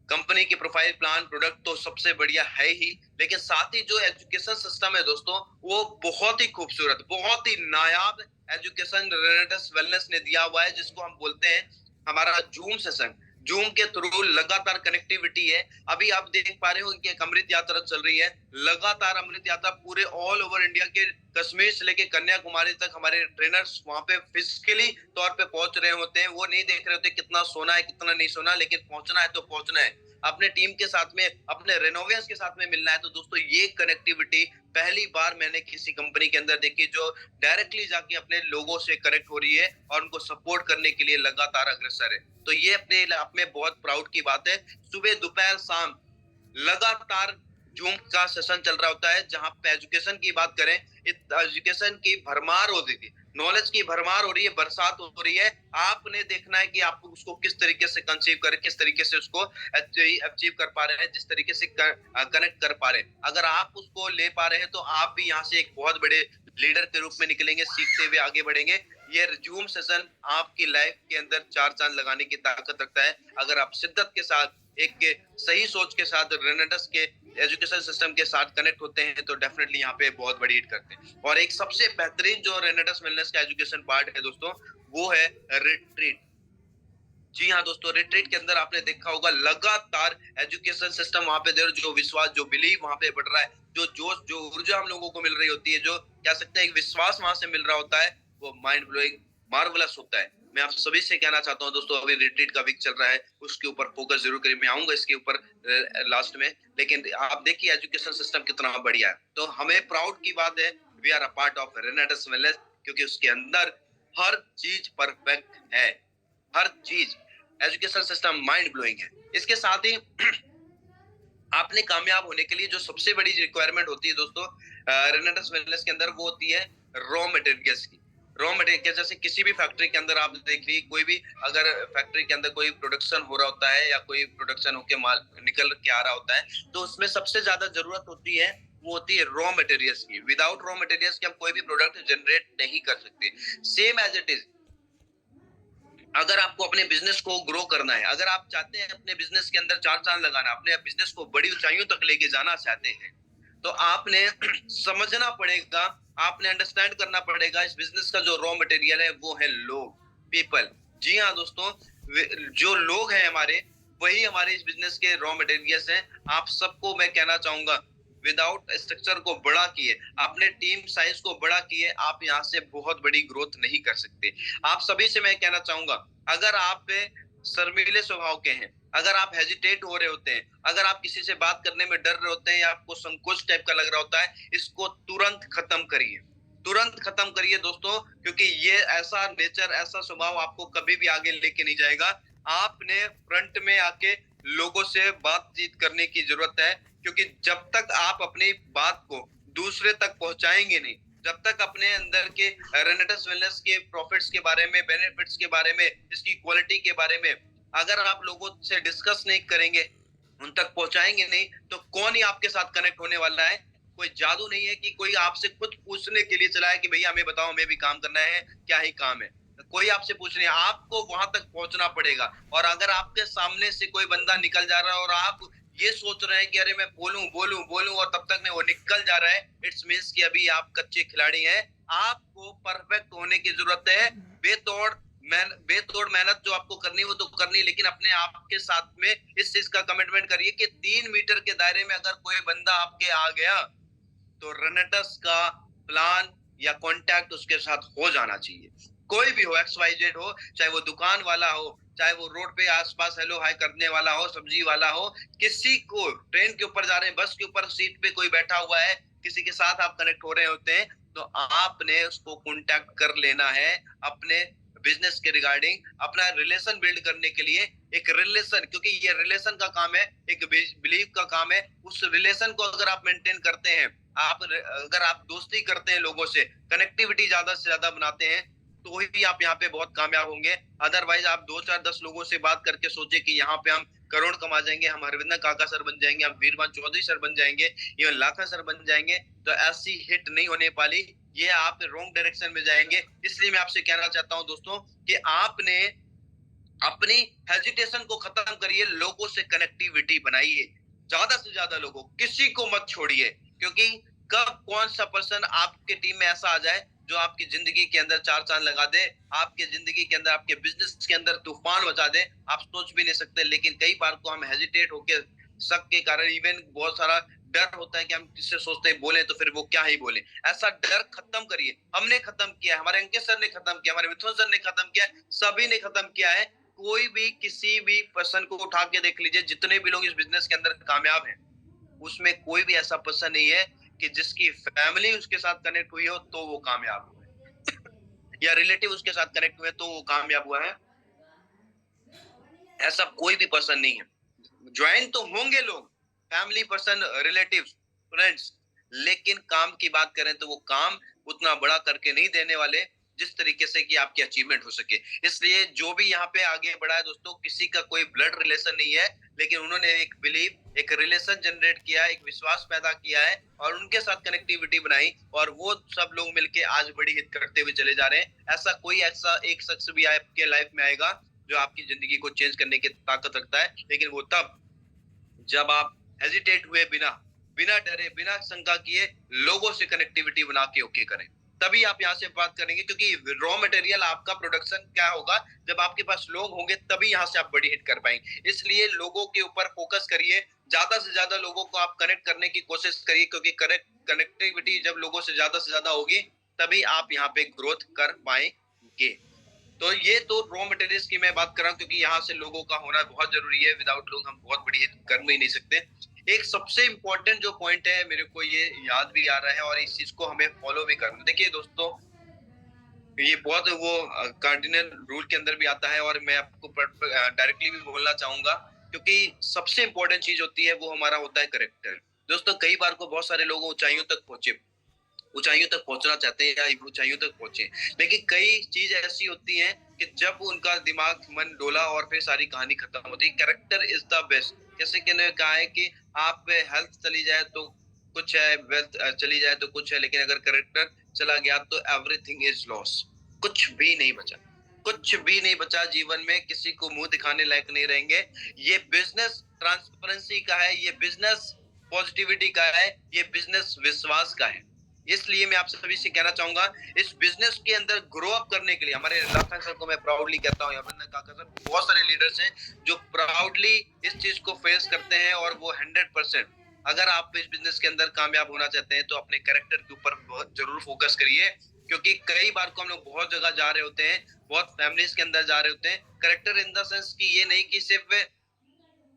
कंपनी की प्रोफाइल प्लान प्रोडक्ट तो सबसे बढ़िया है ही, लेकिन साथ ही जो एजुकेशन सिस्टम है दोस्तों, वो बहुत ही खूबसूरत, बहुत ही नायाब एजुकेशन रेनेडस वेलनेस ने दिया हुआ है, जिसको हम बोलते हैं हमारा जूम सेशन। जूम के थ्रू लगातार कनेक्टिविटी है। अभी आप देख पा रहे हो कि एक अमृत यात्रा चल रही है, लगातार अमृत यात्रा पूरे ऑल ओवर इंडिया के कश्मीर से लेके कन्याकुमारी तक हमारे ट्रेनर्स वहां पे फिजिकली तौर पे पहुंच रहे होते हैं। वो नहीं देख रहे होते कितना सोना है कितना नहीं सोना, लेकिन पहुंचना है तो पहुंचना है, अपने टीम के साथ में, अपने रेनोवेयर्स के साथ में मिलना है। तो दोस्तों ये कनेक्टिविटी पहली बार मैंने किसी कंपनी के अंदर देखी, जो डायरेक्टली जाके अपने लोगों से कनेक्ट हो रही है और उनको सपोर्ट करने के लिए लगातार अग्रसर है। तो ये अपने आप में बहुत प्राउड की बात है। सुबह दोपहर शाम लगातार जूम का सेशन चल रहा होता है, जहां पे एजुकेशन की बात करें, एजुकेशन की भरमार होती थी, नॉलेज की भरमार हो रही है, बरसात हो रही है। आपने देखना है कि आप उसको किस तरीके से कंसीव करें, किस तरीके से उसको अचीव कर पा रहे हैं, जिस तरीके से कनेक्ट कर पा रहे हैं। अगर आप उसको ले पा रहे हैं तो आप भी यहाँ से एक बहुत बड़े लीडर के रूप में निकलेंगे, सीखते हुए आगे बढ़ेंगे। ये जूम सेशन आपकी लाइफ के अंदर 4 चांद लगाने की ताकत रखता है। अगर आप शिद्दत के साथ, एक सही सोच के साथ रेनेडस के एजुकेशन सिस्टम के साथ कनेक्ट होते हैं तो डेफिनेटली यहाँ पे बहुत बड़ी हिट करते हैं। और एक सबसे बेहतरीन जो रेनेडस वेलनेस का एजुकेशन पार्ट है दोस्तों, वो है रिट्रीट। जी हाँ दोस्तों, रिट्रीट के अंदर आपने देखा होगा लगातार एजुकेशन सिस्टम वहां पे दे, जो विश्वास, जो बिलीव वहां पे बढ़ रहा है, जो जोश, जो ऊर्जा हम लोगों को मिल रही होती है, जो कह सकते हैं एक विश्वास वहां से मिल रहा होता है, वो माइंड ब्लोइंग, मार्वलस होता है। मैं आप सभी से कहना चाहता हूँ दोस्तों, अभी रिट्रीट का वीक चल रहा है, उसके ऊपर फोकस जरूर करिए। मैं आऊंगा इसके ऊपर लास्ट में, लेकिन आप देखिए एजुकेशन सिस्टम कितना बढ़िया है। तो हमें प्राउड की बात है, we are a part of Renaissance wellness, क्योंकि उसके अंदर हर चीज परफेक्ट है, हर चीज। एजुकेशन सिस्टम माइंड ब्लोइंग है। इसके साथ ही आपने कामयाब होने के लिए जो सबसे बड़ी रिक्वायरमेंट होती है दोस्तों रेनेडस वेलनेस के अंदर, वो होती है रॉ मटेरियल्स की। रॉ मटेरियल, जैसे किसी भी फैक्ट्री के अंदर आप देख लीजिए, कोई भी अगर फैक्ट्री के अंदर कोई प्रोडक्शन हो रहा होता है या कोई प्रोडक्शन होके माल निकल के आ रहा होता है, तो उसमें सबसे ज्यादा जरूरत होती है, वो होती है रॉ मटेरियल्स की। विदाउट रॉ मटेरियल्स के हम कोई भी प्रोडक्ट जनरेट नहीं कर सकते। सेम एज इट इज, अगर आपको अपने बिजनेस को ग्रो करना है, अगर आप चाहते हैं अपने बिजनेस के अंदर 4 चांद लगाना, अपने बिजनेस को बड़ी ऊंचाइयों तक लेके जाना चाहते हैं, तो आपने समझना पड़ेगा, आपने अंडरस्टैंड करना पड़ेगा, इस बिजनेस का जो रॉ मटेरियल है वो है लोग, पीपल। जी हाँ दोस्तों, जो लोग हैं हमारे, वही हमारे इस बिजनेस के रॉ मटेरियल्स हैं। आप सबको मैं कहना चाहूंगा, विदाउट स्ट्रक्चर को बड़ा किए, अपने टीम साइज को बड़ा किए, आप यहाँ से बहुत बड़ी ग्रोथ नहीं कर सकते। आप सभी से मैं कहना चाहूंगा, अगर आप शर्मीले स्वभाव के हैं, अगर आप हेजिटेट हो रहे होते हैं, अगर आप किसी से बात करने में डर रहे होते हैं या आपको संकोच टाइप का लग रहा होता है, इसको तुरंत खत्म करिए, तुरंत खत्म करिए दोस्तों, क्योंकि ये ऐसा नेचर, ऐसा स्वभाव आपको कभी भी आगे लेके नहीं जाएगा। आपने फ्रंट में आके लोगों से बातचीत करने की जरूरत है, क्योंकि जब तक आप अपनी बात को दूसरे तक पहुंचाएंगे नहीं, जब तक अपने अंदर के रेनेडस वेलनेस के प्रॉफिट्स के बारे में, बेनिफिट्स के बारे में, इसकी क्वालिटी के बारे में अगर आप लोगों से डिस्कस नहीं करेंगे, उन तक पहुंचाएंगे नहीं, तो कौन ही आपके साथ कनेक्ट होने वाला है। कोई जादू नहीं है कि कोई आपसे खुद पूछने के लिए चला है कि भैया हमें बताओ, हमें भी काम करना है, क्या ही काम है। कोई आपसे पूछ नहीं, आपको वहां तक पहुंचना पड़ेगा। और अगर आपके सामने से कोई बंदा निकल जा रहा है और आप ये सोच रहे हैं कि अरे मैं बोलूं बोलूं बोलूं, और तब तक में वो निकल जा रहा है, इट्स मींस कि अभी आप कच्चे खिलाड़ी हैं। आपको परफेक्ट होने की जरूरत है। बेतोड़ मेहनत जो आपको करनी है वो तो करनी है, लेकिन अपने आप के साथ में इस चीज का कमिटमेंट करिए कि 3 मीटर के दायरे में अगर कोई बंदा आपके आ गया तो रेनेडस का प्लान या कांटेक्ट उसके साथ हो जाना चाहिए। कोई भी हो, XYZ हो, चाहे वो दुकान वाला हो, चाहे वो रोड पे आसपास हेलो हाय करने वाला हो, सब्जी वाला हो, किसी को, ट्रेन के ऊपर जा रहे हैं, बस के ऊपर सीट पे कोई बैठा हुआ है, किसी के साथ आप कनेक्ट हो रहे होते हैं, तो आपने उसको कांटेक्ट कर लेना है अपने बिजनेस के रिगार्डिंग, अपना रिलेशन बिल्ड करने के लिए। एक रिलेशन, क्योंकि ये रिलेशन का काम है, एक बिलीव का काम है। उस रिलेशन को अगर आप मेंटेन करते हैं, अगर आप दोस्ती करते हैं लोगों से, कनेक्टिविटी ज्यादा से ज्यादा बनाते हैं, तो ही आप यहाँ पे बहुत कामयाब होंगे। अदरवाइज आप 2 4 10 लोगों से बात करके सोचे कि यहाँ पे हम करोड़ कमा जाएंगे, हम हरविंदर काका सर बन जाएंगे, हम वीरभान चौधरी सर बन जाएंगे, इवन लाखन सर बन जाएंगे, तो ऐसी हिट नहीं होने वाली, ये आप रॉन्ग डायरेक्शन में जाएंगे। इसलिए मैं आपसे कहना चाहता हूं दोस्तों कि आपने अपनी हेजिटेशन को खत्म करिए, लोगों से कनेक्टिविटी बनाइए, ज्यादा से ज्यादा लोगों, किसी को मत छोड़िए, क्योंकि कब कौन सा पर्सन आपके टीम में ऐसा आ जाए जो आपकी जिंदगी के अंदर चार चांद लगा दे, आपके जिंदगी के अंदर, आपके बिजनेस के अंदर तूफान मचा दे, आप सोच भी नहीं सकते। लेकिन कई बार को हम हेजिटेट होके, शक के कारण, इवन बहुत सारा डर होता है कि हम किससे सोचते हैं बोले तो फिर वो क्या ही बोले, ऐसा डर खत्म करिए। हमने खत्म किया, हमारे अंकित सर ने खत्म किया, हमारे मिथुन सर ने खत्म किया, सभी ने खत्म किया है। कोई भी किसी भी पर्सन को उठा के देख लीजिए, जितने भी लोग इस बिजनेस के अंदर कामयाब हैं, उसमें कोई भी ऐसा पर्सन नहीं है कि जिसकी फैमिली उसके साथ कनेक्ट हुई हो तो वो कामयाब हुआ है, या रिलेटिव उसके साथ कनेक्ट हुए तो वो कामयाब हुआ है। ऐसा कोई भी पर्सन नहीं है। ज्वाइन तो होंगे लोग, फैमिली पर्सन, रिलेटिव, फ्रेंड्स, लेकिन काम की बात करें तो वो काम उतना बड़ा करके नहीं देने वाले जिस तरीके से कि आपकी अचीवमेंट हो सके। इसलिए जो भी यहाँ पे आगे बढ़ा है दोस्तों, किसी का कोई ब्लड रिलेशन नहीं है, लेकिन उन्होंने एक बिलीव, एक रिलेशन जनरेट किया, एक विश्वास पैदा किया है और उनके साथ कनेक्टिविटी बनाई, और वो सब लोग मिलके आज बड़ी हिट करते हुए चले जा रहे हैं। ऐसा कोई ऐसा एक शख्स भी आपके लाइफ में आएगा जो आपकी जिंदगी को चेंज करने की ताकत रखता है, लेकिन वो तब जब आप हेजिटेट हुए बिना, बिना डरे, बिना शंका किए लोगों से कनेक्टिविटी बना के ओके करें, तभी आप यहाँ से बात करेंगे। क्योंकि रॉ मटेरियल आपका प्रोडक्शन क्या होगा, जब आपके पास लोग होंगे तभी यहाँ से आप बड़ी हिट कर पाएंगे। इसलिए लोगों के ऊपर फोकस करिए, ज्यादा से ज्यादा लोगों को आप कनेक्ट करने की कोशिश करिए, क्योंकि कनेक्टिविटी जब लोगों से ज्यादा होगी तभी आप यहाँ पे ग्रोथ कर पाएंगे। तो ये तो रॉ मटेरियल्स की मैं बात कर रहा हूँ, क्योंकि यहाँ से लोगों का होना बहुत जरूरी है, विदाउट लोग हम बहुत बड़ी हिट कर ही नहीं सकते। एक सबसे इंपॉर्टेंट जो पॉइंट है, मेरे को ये याद भी आ रहा है और इस चीज को हमें फॉलो भी करना। देखिए दोस्तों, ये बहुत वो कार्डिनल रूल के अंदर भी आता है, और मैं आपको डायरेक्टली भी बोलना चाहूंगा, क्योंकि सबसे इंपॉर्टेंट चीज होती है वो हमारा होता है करेक्टर। दोस्तों, कई बार को बहुत सारे लोग ऊंचाइयों तक पहुंचना चाहते हैं या ऊंचाइयों तक पहुंचे, लेकिन कई चीज ऐसी होती हैं कि जब उनका दिमाग मन डोला और फिर सारी कहानी खत्म होती है। Character is the best. जैसे कि ने कहा है कि आप हेल्थ चली जाए तो कुछ है, वेल्थ चली जाए तो कुछ है, लेकिन अगर कैरेक्टर चला गया तो एवरीथिंग इज लॉस। कुछ भी नहीं बचा, कुछ भी नहीं बचा जीवन में, किसी को मुंह दिखाने लायक नहीं रहेंगे। ये बिजनेस ट्रांसपेरेंसी का है, ये बिजनेस पॉजिटिविटी का है, ये बिजनेस विश्वास का है। इसलिए मैं आप सभी से कहना चाहूंगा, इस बिजनेस के अंदर ग्रो अप करने के लिए हमारे लाखन सर को मैं प्राउडली कहता हूँ, हरविंदर काका सर, बहुत सारे लीडर्स हैं जो प्राउडली इस चीज को फेस करते हैं, और वो 100%, अगर आप इस बिजनेस के अंदर कामयाब होना चाहते हैं तो अपने कैरेक्टर के ऊपर बहुत जरूर फोकस करिए। क्योंकि कई बार को हम लोग बहुत जगह जा रहे होते हैं, बहुत फैमिलीज के अंदर जा रहे होते हैं, कैरेक्टर इन द सेंस की ये नहीं कि सिर्फ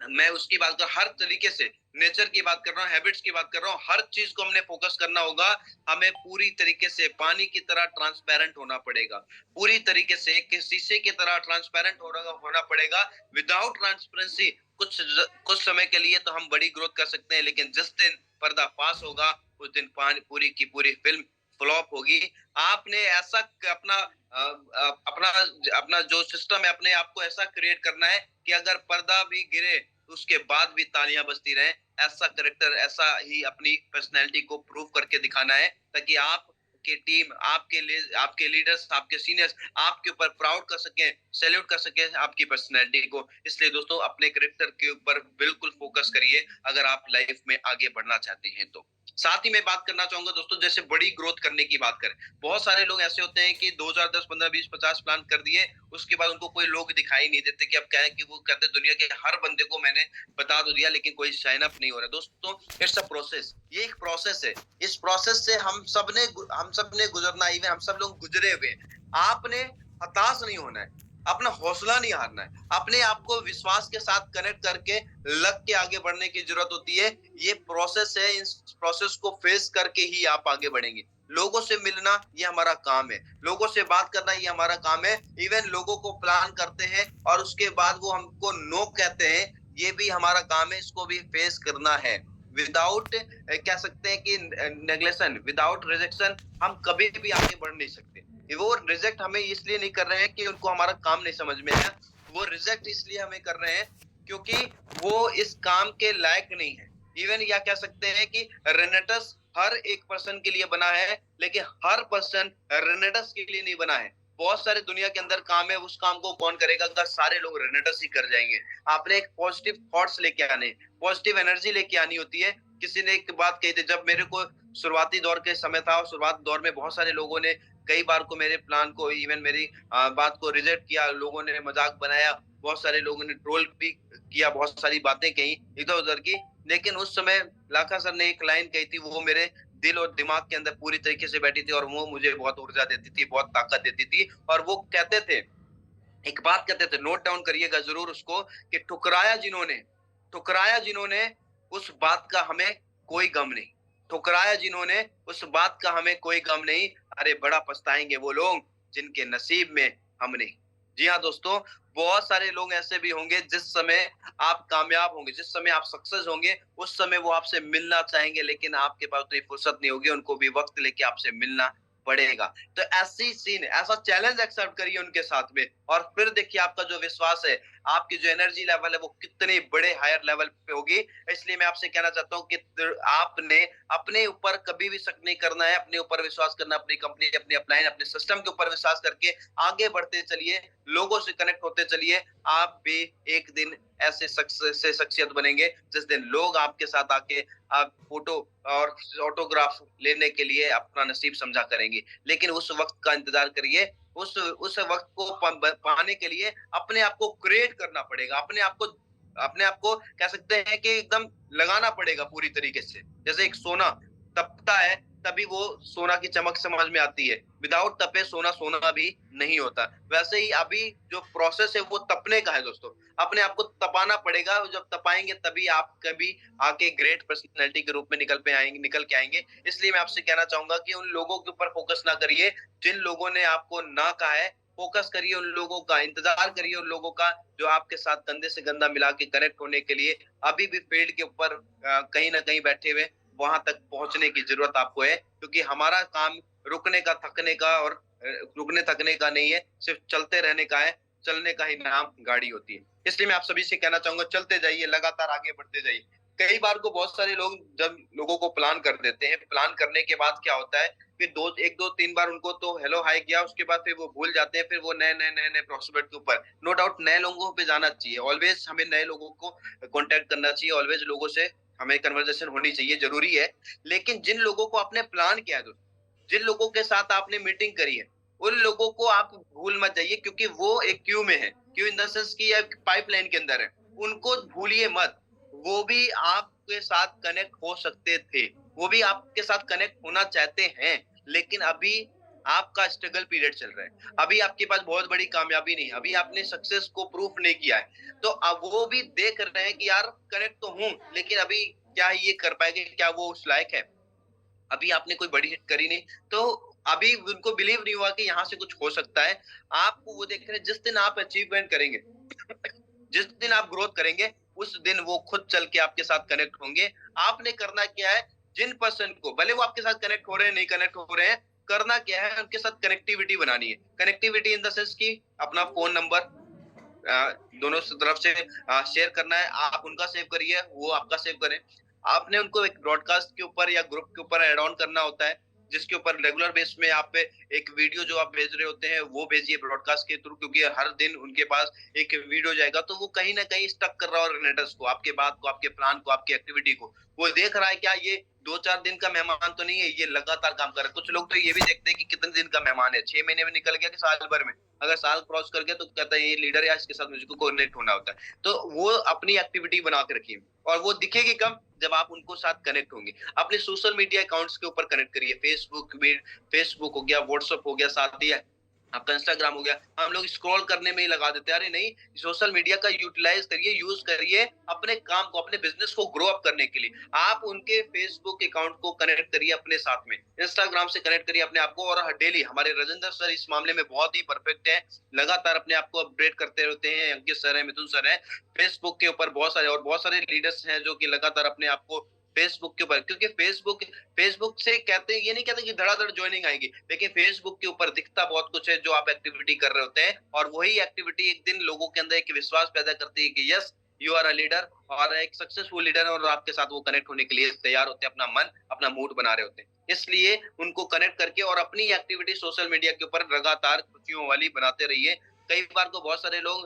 मैं उसकी बात कर, हर तरीके से नेचर की बात कर रहा हूँ, हैबिट्स की बात कर रहा हूँ, हर चीज को हमने फोकस करना होगा। हमें पूरी तरीके से पानी की तरह ट्रांसपेरेंट होना पड़ेगा, पूरी तरीके से एक शीशे की तरह ट्रांसपेरेंट होना पड़ेगा। विदाउट ट्रांसपेरेंसी कुछ समय के लिए तो हम बड़ी ग्रोथ कर सकते हैं, लेकिन जिस दिन पर्दा पास होगा उस दिन पूरी की पूरी फिल्म फ्लॉप होगी। आपने ऐसा अपना जो सिस्टम है, अपने आप को ऐसा क्रिएट करना है कि अगर पर्दा भी गिरे उसके बाद भी तालियां बजती रहे। ऐसा कैरेक्टर, ऐसा ही अपनी पर्सनैलिटी को प्रूव करके दिखाना है, ताकि आपकी टीम, आपके लीडर्स, आपके सीनियर्स आपके ऊपर प्राउड कर सके, सैल्यूट कर सके आपकी पर्सनैलिटी को। इसलिए दोस्तों, अपने कैरेक्टर के ऊपर बिल्कुल फोकस करिए अगर आप लाइफ में आगे बढ़ना चाहते हैं तो। साथ ही मैं बात करना चाहूंगा दोस्तों, जैसे बड़ी ग्रोथ करने की बात करें, बहुत सारे लोग ऐसे होते हैं कि 2010, 15, 20, 50 प्लान कर दिए, उसके बाद उनको कोई लोग दिखाई नहीं देते। कि अब क्या है कि वो कहते हैं दुनिया के हर बंदे को मैंने बता तो दिया, लेकिन कोई साइन अप नहीं हो रहा। दोस्तों, इट्स अ प्रोसेस, ये एक प्रोसेस है। इस प्रोसेस से हम सब ने गुजरना, इवन हम सब लोग गुजरे हुए। आपने हताश नहीं होना है, अपना हौसला नहीं हारना है, अपने आप को विश्वास के साथ कनेक्ट करके लग के आगे बढ़ने की जरूरत होती है। ये प्रोसेस है, इस प्रोसेस को फेस करके ही आप आगे बढ़ेंगे। लोगों से मिलना ये हमारा काम है, लोगों से बात करना ये हमारा काम है। इवन लोगों को प्लान करते हैं और उसके बाद वो हमको नो कहते हैं, ये भी हमारा काम है, इसको भी फेस करना है। विदाउट कह सकते हैं कि नेग्लेक्शन, विदाउट रिजेक्शन हम कभी भी आगे बढ़ नहीं सकते। वो रिजेक्ट हमें इसलिए नहीं कर रहे हैं कि उनको हमारा काम नहीं समझ में आया, वो रिजेक्ट इसलिए हमें कर रहे हैं क्योंकि वो इस काम के लायक नहीं है। इवन या कह सकते हैं कि रेनेटस हर एक पर्सन के लिए बना है, लेकिन हर पर्सन रेनेटस के लिए नहीं बना है। बहुत सारे दुनिया के अंदर काम है, उस काम को कौन करेगा अगर सारे लोग रेनेटस ही कर जाएंगे। आपने एक पॉजिटिव थॉट्स लेके आने, पॉजिटिव एनर्जी लेके आनी होती है। किसी ने एक बात कही थी, जब मेरे को शुरुआती दौर के समय था, और शुरुआती दौर में बहुत सारे लोगों ने कई बार को मेरे प्लान को, इवन मेरी बात को रिजेक्ट किया, लोगों ने मजाक बनाया, बहुत सारे लोगों ने ट्रोल भी किया, बहुत सारी बातें कही इधर उधर की। लेकिन उस समय लाखा सर ने एक लाइन कही थी, वो मेरे दिल और दिमाग के अंदर पूरी तरीके से बैठी थी, और वो मुझे बहुत ऊर्जा देती थी, बहुत ताकत देती थी। और वो कहते थे, एक बात कहते थे, नोट डाउन करिएगा जरूर उसको, कि ठुकराया जिन्होंने उस बात का हमें कोई गम नहीं। ठुकराया जिन्होंने उस बात का हमें कोई गम नहीं, अरे बड़ा पछताएंगे वो लोग जिनके नसीब में हम नहीं। जी हाँ दोस्तों, बहुत सारे लोग ऐसे भी होंगे, जिस समय आप कामयाब होंगे, जिस समय आप सक्सेस होंगे, उस समय वो आपसे मिलना चाहेंगे, लेकिन आपके पास उतनी फुर्सत नहीं होगी, उनको भी वक्त लेके आपसे मिलना पड़ेगा। तो ऐसी सीन, ऐसा चैलेंज एक्सेप्ट करिए उनके साथ में, और फिर देखिए आपका जो विश्वास है, आपकी जो एनर्जी लेवल है, वो कितने बड़े हायर लेवल पे होगी। इसलिए मैं आपसे कहना चाहता हूँ कि आपने अपने ऊपर कभी भी शक नहीं करना है, अपने ऊपर विश्वास करना, अपनी कंपनी, अपनी अपलाइन, अपने सिस्टम के ऊपर विश्वास करके आगे बढ़ते चलिए, लोगों से कनेक्ट होते चलिए। आप भी एक दिन ऐसे शख्सियत बनेंगे, जिस दिन लोग आपके साथ आके आप फोटो और ऑटोग्राफ लेने के लिए अपना नसीब समझा करेंगे। लेकिन उस वक्त का इंतजार करिए, उस वक्त को पाने के लिए अपने आप को क्रिएट करना पड़ेगा, अपने आप को कह सकते हैं कि एकदम लगाना पड़ेगा पूरी तरीके से। जैसे एक सोना तपता है, तभी वो सोना की चमक समझ में आती है। विदाउट तपे सोना सोना भी नहीं होता। वैसे ही अभी जो प्रोसेस है वो तपने का है दोस्तों। अपने आप को तपाना पड़ेगा, जब तपाएंगे तभी आप कभी आके ग्रेट पर्सनैलिटी के रूप में निकल के आएंगे। इसलिए मैं आपसे कहना चाहूंगा कि उन लोगों के ऊपर फोकस ना करिए जिन लोगों ने आपको ना कहा है। फोकस करिए उन लोगों का, इंतजार करिए उन लोगों का जो आपके साथ कंधे से कंधा मिला के कनेक्ट होने के लिए अभी भी फील्ड के ऊपर कहीं ना कहीं बैठे हुए, वहां तक पहुंचने की जरूरत आपको है। क्योंकि हमारा काम रुकने का, थकने का और रुकने थकने का नहीं है, सिर्फ चलते रहने का है। चलने का ही नाम गाड़ी होती है। इसलिए मैं आप सभी से कहना चाहूंगा, चलते जाइए, लगातार आगे बढ़ते जाइए। कई बार को बहुत सारे लोग जब लोगों को प्लान कर देते हैं, प्लान करने के बाद क्या होता है, फिर एक दो तीन बार उनको तो हेलो हाई किया, उसके बाद फिर वो भूल जाते हैं, फिर वो नए प्रोस्पेक्ट के ऊपर। नो डाउट नए लोगों पे जाना चाहिए, ऑलवेज हमें नए लोगों को कॉन्टेक्ट करना चाहिए, ऑलवेज लोगों से हमें कन्वर्सेशन होनी चाहिए, जरूरी है। लेकिन जिन लोगों को आपने प्लान किया है, जिन लोगों के साथ आपने मीटिंग करी है, उन लोगों को आप भूल मत जाइए, क्योंकि वो एक क्यू में है, क्यू इन द सेंस की पाइपलाइन के अंदर है। उनको भूलिए मत, वो भी आपके साथ कनेक्ट हो सकते थे, वो भी आपके साथ कनेक्ट होना चाहते हैं, लेकिन अभी आपका स्ट्रगल पीरियड चल रहा है, अभी आपके पास बहुत बड़ी कामयाबी नहीं, अभी आपने सक्सेस को प्रूफ नहीं किया है। तो अब वो भी देख रहे हैं कि यार कनेक्ट तो हूं, लेकिन अभी क्या ये कर पाएंगे, क्या वो उस लायक है। अभी आपने कोई बड़ी हिट करी नहीं, तो अभी उनको बिलीव नहीं हुआ कि यहाँ से कुछ हो सकता है। आपको वो देख रहे हैं, जिस दिन आप अचीवमेंट करेंगे, जिस दिन आप ग्रोथ करेंगे, उस दिन वो खुद चल के आपके साथ कनेक्ट होंगे। आपने करना क्या है, जिन पर्सन को, भले वो आपके साथ कनेक्ट हो रहे हैं नहीं कनेक्ट हो रहे हैं, करना क्या है, उनके साथ कनेक्टिविटी बनानी है। कनेक्टिविटी इन द सेंस की अपना फोन नंबर दोनों तरफ से शेयर करना है। आप उनका सेव करिए, वो आपका सेव करें। आपने उनको एक ब्रॉडकास्ट के ऊपर या ग्रुप के ऊपर ऐड ऑन करना होता है, जिसके ऊपर रेगुलर बेस में आप पे एक वीडियो जो आप भेज रहे होते हैं वो भेजिए ब्रॉडकास्ट के थ्रू, क्योंकि हर दिन उनके पास एक वीडियो जाएगा, तो वो कहीं ना कहीं स्टक कर रहा है रिलेटर्स को, आपके बात को, आपके प्लान को, आपकी एक्टिविटी को। वो देख रहा है क्या ये 2-4 दिन का मेहमान तो नहीं है, ये लगातार काम कर रहा है। कुछ लोग तो ये भी देखते हैं कि कितने दिन का मेहमान है, 6 महीने में निकल गया कि साल भर में। अगर साल क्रॉस कर गया तो कहता है ये लीडर है, इसके साथ मुझको कोऑर्डिनेट होना होता है। तो वो अपनी एक्टिविटी बना के रखिए, और वो दिखेगी कब, जब आप उनको साथ कनेक्ट होंगे। अपने सोशल मीडिया अकाउंट्स के ऊपर कनेक्ट करिए, फेसबुक हो गया, व्हाट्सएप हो गया, साथ ही आपका इंस्टाग्राम हो गया। हम लोग स्क्रॉल करने में ही लगा देते हैं, अरे नहीं, सोशल मीडिया का यूटिलाइज करिए, यूज करिए अपने काम को, अपने बिजनेस को ग्रो अप करने के लिए। आप उनके फेसबुक अकाउंट को कनेक्ट करिए अपने साथ में, इंस्टाग्राम से कनेक्ट करिए अपने आप को। और डेली हमारे राजेंद्र सर इस मामले में बहुत ही परफेक्ट है, लगातार अपने आप को अपडेट करते रहते हैं। अंकित सर है, मिथुन सर है, फेसबुक के ऊपर बहुत सारे लीडर्स हैं जो कि लगातार अपने आप को फेसबुक के ऊपर, क्योंकि फेसबुक से कहते हैं, ये नहीं कहते कि धड़ाधड़ ज्वाइनिंग आएगी, लेकिन फेसबुक के ऊपर दिखता बहुत कुछ है जो आप एक्टिविटी कर रहे होते हैं, और वही एक्टिविटी एक दिन लोगों के अंदर एक विश्वास पैदा करती है कि yes, you are a leader, और एक सक्सेसफुल लीडर, और आपके साथ वो कनेक्ट होने के लिए तैयार होते हैं, अपना मन, अपना मूड बना रहे होते हैं। इसलिए उनको कनेक्ट करके और अपनी एक्टिविटी सोशल मीडिया के ऊपर लगातार खुशियों वाली बनाते रहिए। कई बार को बहुत सारे लोग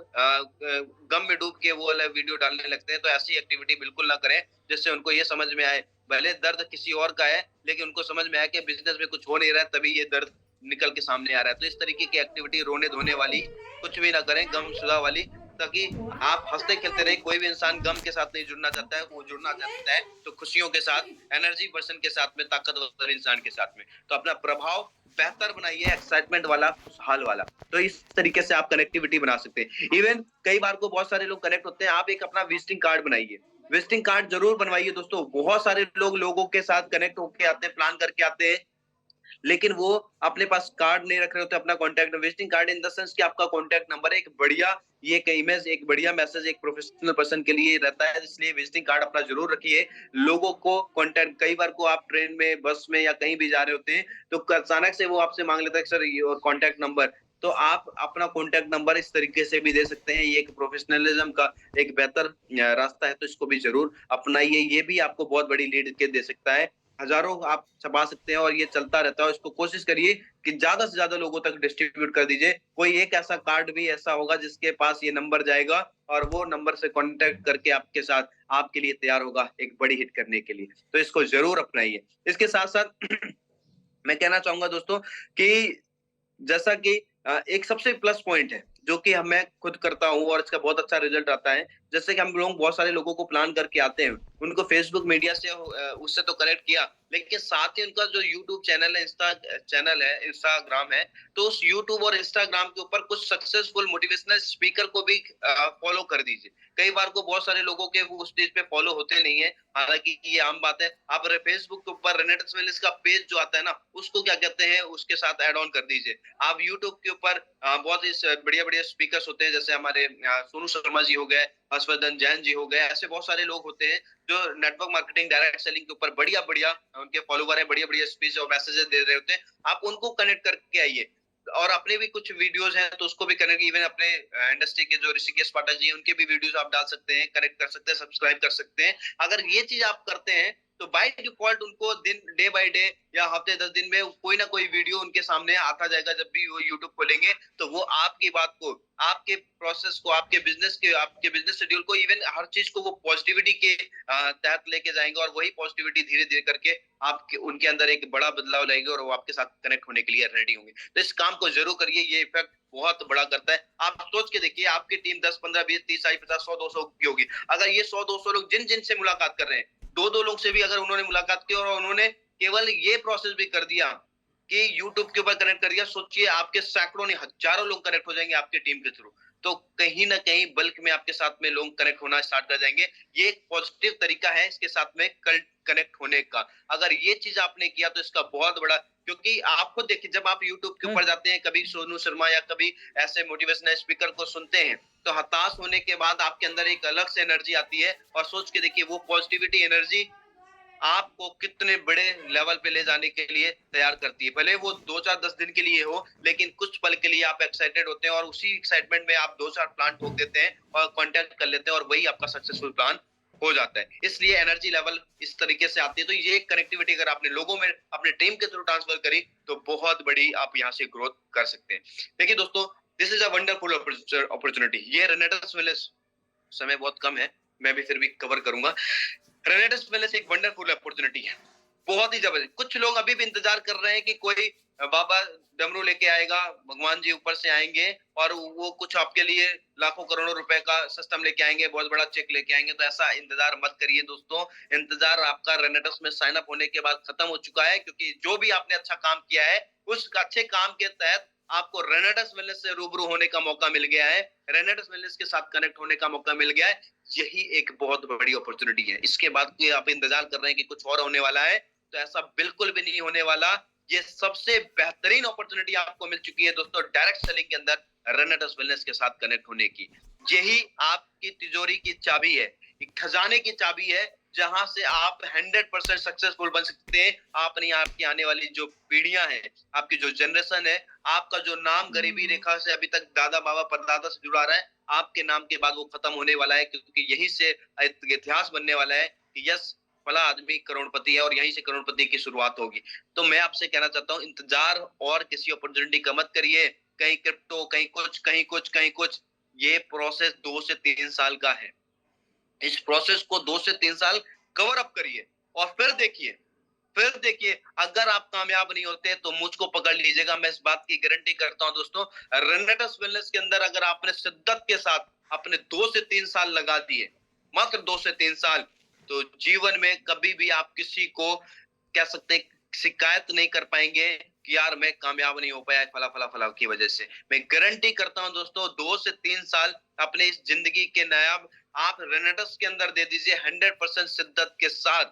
गम में डूब के वो वाला वीडियो डालने लगते हैं, तो ऐसी एक्टिविटी बिल्कुल ना करें, जिससे उनको ये समझ में आए, भले दर्द किसी और का है, लेकिन उनको समझ में आया कि बिजनेस में कुछ हो नहीं रहा है, तभी ये दर्द निकल के सामने आ रहा है। तो इस तरीके की एक्टिविटी रोने धोने वाली कुछ भी ना करें, गमशुदा वाली, ताकि आप हंसते खेलते रहे। कोई भी इंसान गम के साथ नहीं जुड़ना चाहता है, वो जुड़ना चाहता है तो खुशियों के साथ, एनर्जी पर्सन के साथ में, ताकतवर इंसान के साथ में। तो अपना प्रभाव बेहतर बनाइए, एक्साइटमेंट वाला, खुशहाल वाला। तो इस तरीके से आप कनेक्टिविटी बना सकते हैं। इवन कई बार को बहुत सारे लोग कनेक्ट होते हैं, आप एक अपना विजिटिंग कार्ड बनाइए, विजिटिंग कार्ड जरूर बनवाइए दोस्तों। बहुत सारे लोग लोगों के साथ कनेक्ट होके आते हैं, प्लान करके आते हैं, लेकिन वो अपने पास कार्ड नहीं रख रहे होते, अपना contact, visiting card in the sense कि आपका कॉन्टैक्ट नंबर है, एक बढ़िया, ये एक इमेज, एक बढ़िया मैसेज एक प्रोफेशनल पर्सन के लिए रहता है, इसलिए विजिटिंग कार्ड अपना जरूर रखिए। लोगों को कॉन्टैक्ट, कई बार को आप ट्रेन में, बस में या कहीं भी जा रहे होते हैं, तो अचानक से वो आपसे मांग लेता है सर योर कॉन्टैक्ट नंबर, तो आप अपना कॉन्टैक्ट नंबर इस तरीके से भी दे सकते हैं। ये एक प्रोफेशनलिज्म का एक बेहतर रास्ता है, तो इसको भी जरूर अपनाइए। ये भी आपको बहुत बड़ी लीड के दे सकता है। हजारों आप छपा सकते हैं और ये चलता रहता है। इसको कोशिश करिए कि ज्यादा से ज्यादा लोगों तक डिस्ट्रीब्यूट कर दीजिए। कोई एक ऐसा कार्ड भी ऐसा होगा जिसके पास ये नंबर जाएगा और वो नंबर से कांटेक्ट करके आपके साथ, आपके लिए तैयार होगा एक बड़ी हिट करने के लिए। तो इसको जरूर अपनाइए। इसके साथ साथ मैं कहना चाहूंगा दोस्तों कि जैसा कि एक सबसे प्लस पॉइंट है जो कि मैं खुद करता हूँ और इसका बहुत अच्छा रिजल्ट आता है। जैसे कि हम लोग बहुत सारे लोगों को प्लान करके आते हैं, उनको फेसबुक मीडिया से उससे तो कनेक्ट किया, लेकिन साथ ही उनका जो यूट्यूब चैनल है, इंस्टाग्राम है, तो उस यूट्यूब और इंस्टाग्राम के ऊपर कुछ सक्सेसफुल मोटिवेशनल स्पीकर को भी फॉलो कर दीजिए। कई बार को बहुत सारे लोगों के वो स्टेज पे फॉलो होते नहीं है, हालांकि ये आम बात है। आप फेसबुक के ऊपर रेनेटस वेल्स का पेज जो आता है ना, उसको क्या कहते हैं, उसके साथ ऐड ऑन कर दीजिए। आप यूट्यूब के ऊपर बहुत ही बढ़िया बढ़िया स्पीकर्स होते हैं, जैसे हमारे सोनू शर्मा जी हो गए, हर्षवर्धन जैन जी हो गए, ऐसे बहुत सारे लोग होते हैं जो नेटवर्क मार्केटिंग, डायरेक्ट सेलिंग के ऊपर बढ़िया बढ़िया उनके फॉलोवर है, बढ़िया बढ़िया स्पीच और मैसेजेस दे रहे होते हैं। आप उनको कनेक्ट करके आइए, और अपने भी कुछ वीडियोस हैं तो उसको भी कनेक्ट, इवन अपने इंडस्ट्री के जो ऋषिकेश पाठक जी हैं उनके भी वीडियोस आप डाल सकते हैं, कनेक्ट कर सकते हैं, सब्सक्राइब कर सकते हैं। अगर ये चीज आप करते हैं तो बाय डिफॉल्ट उनको दिन, डे बाय डे या हफ्ते 10 दिन में कोई ना कोई वीडियो उनके सामने आता जाएगा। जब भी वो यूट्यूब खोलेंगे तो वो आपकी बात को, आपके प्रोसेस को, आपके बिजनेस शेड्यूल को, इवन हर चीज को वो पॉजिटिविटी के तहत लेके जाएंगे, और वही पॉजिटिविटी धीरे धीरे करके आपके, उनके अंदर एक बड़ा बदलाव लाएंगे और वो आपके साथ कनेक्ट होने के लिए रेडी होंगे। तो इस काम को जरूर करिए, ये इफेक्ट बहुत बड़ा करता है। आप सोच के देखिए, आपकी टीम 10, 15, 20, 30, 40, 50, 100, 200 की होगी। अगर ये 100, 200 लोग जिन जिन से मुलाकात कर रहे हैं, दो लोग से भी अगर उन्होंने मुलाकात की और उन्होंने केवल ये प्रोसेस भी कर दिया कि यूट्यूब के ऊपर कनेक्ट कर दिया, सोचिए आपके सैकड़ों नहीं हजारों लोग कनेक्ट हो जाएंगे आपके टीम के थ्रू। तो कहीं ना कहीं बल्क में आपके साथ में लोग कनेक्ट होना स्टार्ट कर जाएंगे। ये एक पॉजिटिव तरीका है इसके साथ में कनेक्ट होने का। अगर ये चीज आपने किया तो इसका बहुत बड़ा, क्योंकि आप खुद देखिए, जब आप यूट्यूब के ऊपर जाते हैं, कभी सोनू शर्मा या कभी ऐसे मोटिवेशनल स्पीकर को सुनते हैं, तो हताश होने के बाद आपके अंदर एक अलग से एनर्जी आती है। और सोच के देखिए, वो पॉजिटिविटी एनर्जी आपको कितने बड़े लेवल पे ले जाने के लिए तैयार करती है। भले वो 2-4-10 दिन के लिए हो, लेकिन कुछ पल के लिए आप एक्साइटेड होते हैं और उसी एक्साइटमेंट में आप 2-4 प्लान ठोक देते हैं और कांटेक्ट कर लेते हैं, और वही आपका सक्सेसफुल प्लान हो जाता है। इसलिए एनर्जी लेवल इस तरीके से आती है। तो ये कनेक्टिविटी अगर आपने लोगों में अपने टीम के थ्रू ट्रांसफर करी तो बहुत बड़ी आप यहाँ से ग्रोथ कर सकते हैं। देखिए दोस्तों, this is a wonderful opportunity. ये रेनेटस वेलनेस, समय बहुत कम है, मैं भी फिर भी कवर करूंगा। रेनेटस वेलनेस एक वंडरफुल अपॉर्चुनिटी है, बहुत ही जबरदस्त। कुछ लोग अभी भी इंतजार कर रहे हैं कि कोई बाबा डमरू लेके आएगा, भगवान जी ऊपर से आएंगे और वो कुछ आपके लिए लाखों करोड़ों रुपए का सिस्टम लेके आएंगे, बहुत बड़ा चेक लेके आएंगे। तो ऐसा इंतजार मत करिए दोस्तों। इंतजार आपका रेनेटस में साइन अप होने के बाद खत्म हो चुका है, क्योंकि जो भी आपने अच्छा काम किया है, उस अच्छे काम के तहत आपको रेनेटस वेलनेस से रूबरू होने का मौका मिल गया है, रेनेटस वेलनेस के साथ कनेक्ट होने का मौका मिल गया है। यही एक बहुत बड़ी अपॉर्चुनिटी है। इसके बाद कोई आप इंतजार कर रहे हैं कि कुछ और होने वाला है, तो ऐसा बिल्कुल भी नहीं होने वाला। ये सबसे बेहतरीन अपॉर्चुनिटी आपको मिल चुकी है दोस्तों, डायरेक्ट सेलिंग के अंदर रेनेटस वेलनेस के साथ कनेक्ट होने की। यही आपकी तिजोरी की चाबी है, खजाने की चाबी है, जहां से आप 100% सक्सेसफुल बन सकते हैं। आपने आपकी आने वाली जो पीढ़ियां हैं, आपकी जो जनरेशन है, आपका जो नाम गरीबी रेखा से अभी तक दादा बाबा परदादा से जुड़ा रहा है, आपके नाम के बाद वो खत्म होने वाला है, क्योंकि यहीं से इतिहास बनने वाला है कि यस फला आदमी करोड़पति है और यहीं से करोड़पति की शुरुआत होगी। तो मैं आपसे कहना चाहता हूँ, इंतजार और किसी अपॉर्चुनिटी का मत करिए। कहीं क्रिप्टो, कहीं कुछ, कहीं कुछ, कहीं कुछ। ये प्रोसेस 2 से 3 साल का है। इस प्रोसेस को 2 से 3 साल कवर अप करिए और फिर देखिए अगर आप कामयाब नहीं होते तो मुझको पकड़ लीजिएगा, मैं इस बात की गारंटी करता हूं दोस्तों। रेनेटस वेलनेस के अंदर अगर आपने शिद्दत के साथ अपने 2 से 3 साल लगा दिए, मात्र 2 से 3 साल, तो जीवन में कभी भी आप किसी को कह सकते हैं शिकायत नहीं कर पाएंगे कि यार मैं कामयाब नहीं हो पाया फला फला फला की वजह से। मैं गारंटी करता हूं दोस्तों, 2 से 3 साल अपने इस जिंदगी के नायाब आप रेनेटस के अंदर दे दीजिए 100% शिद्दत के साथ,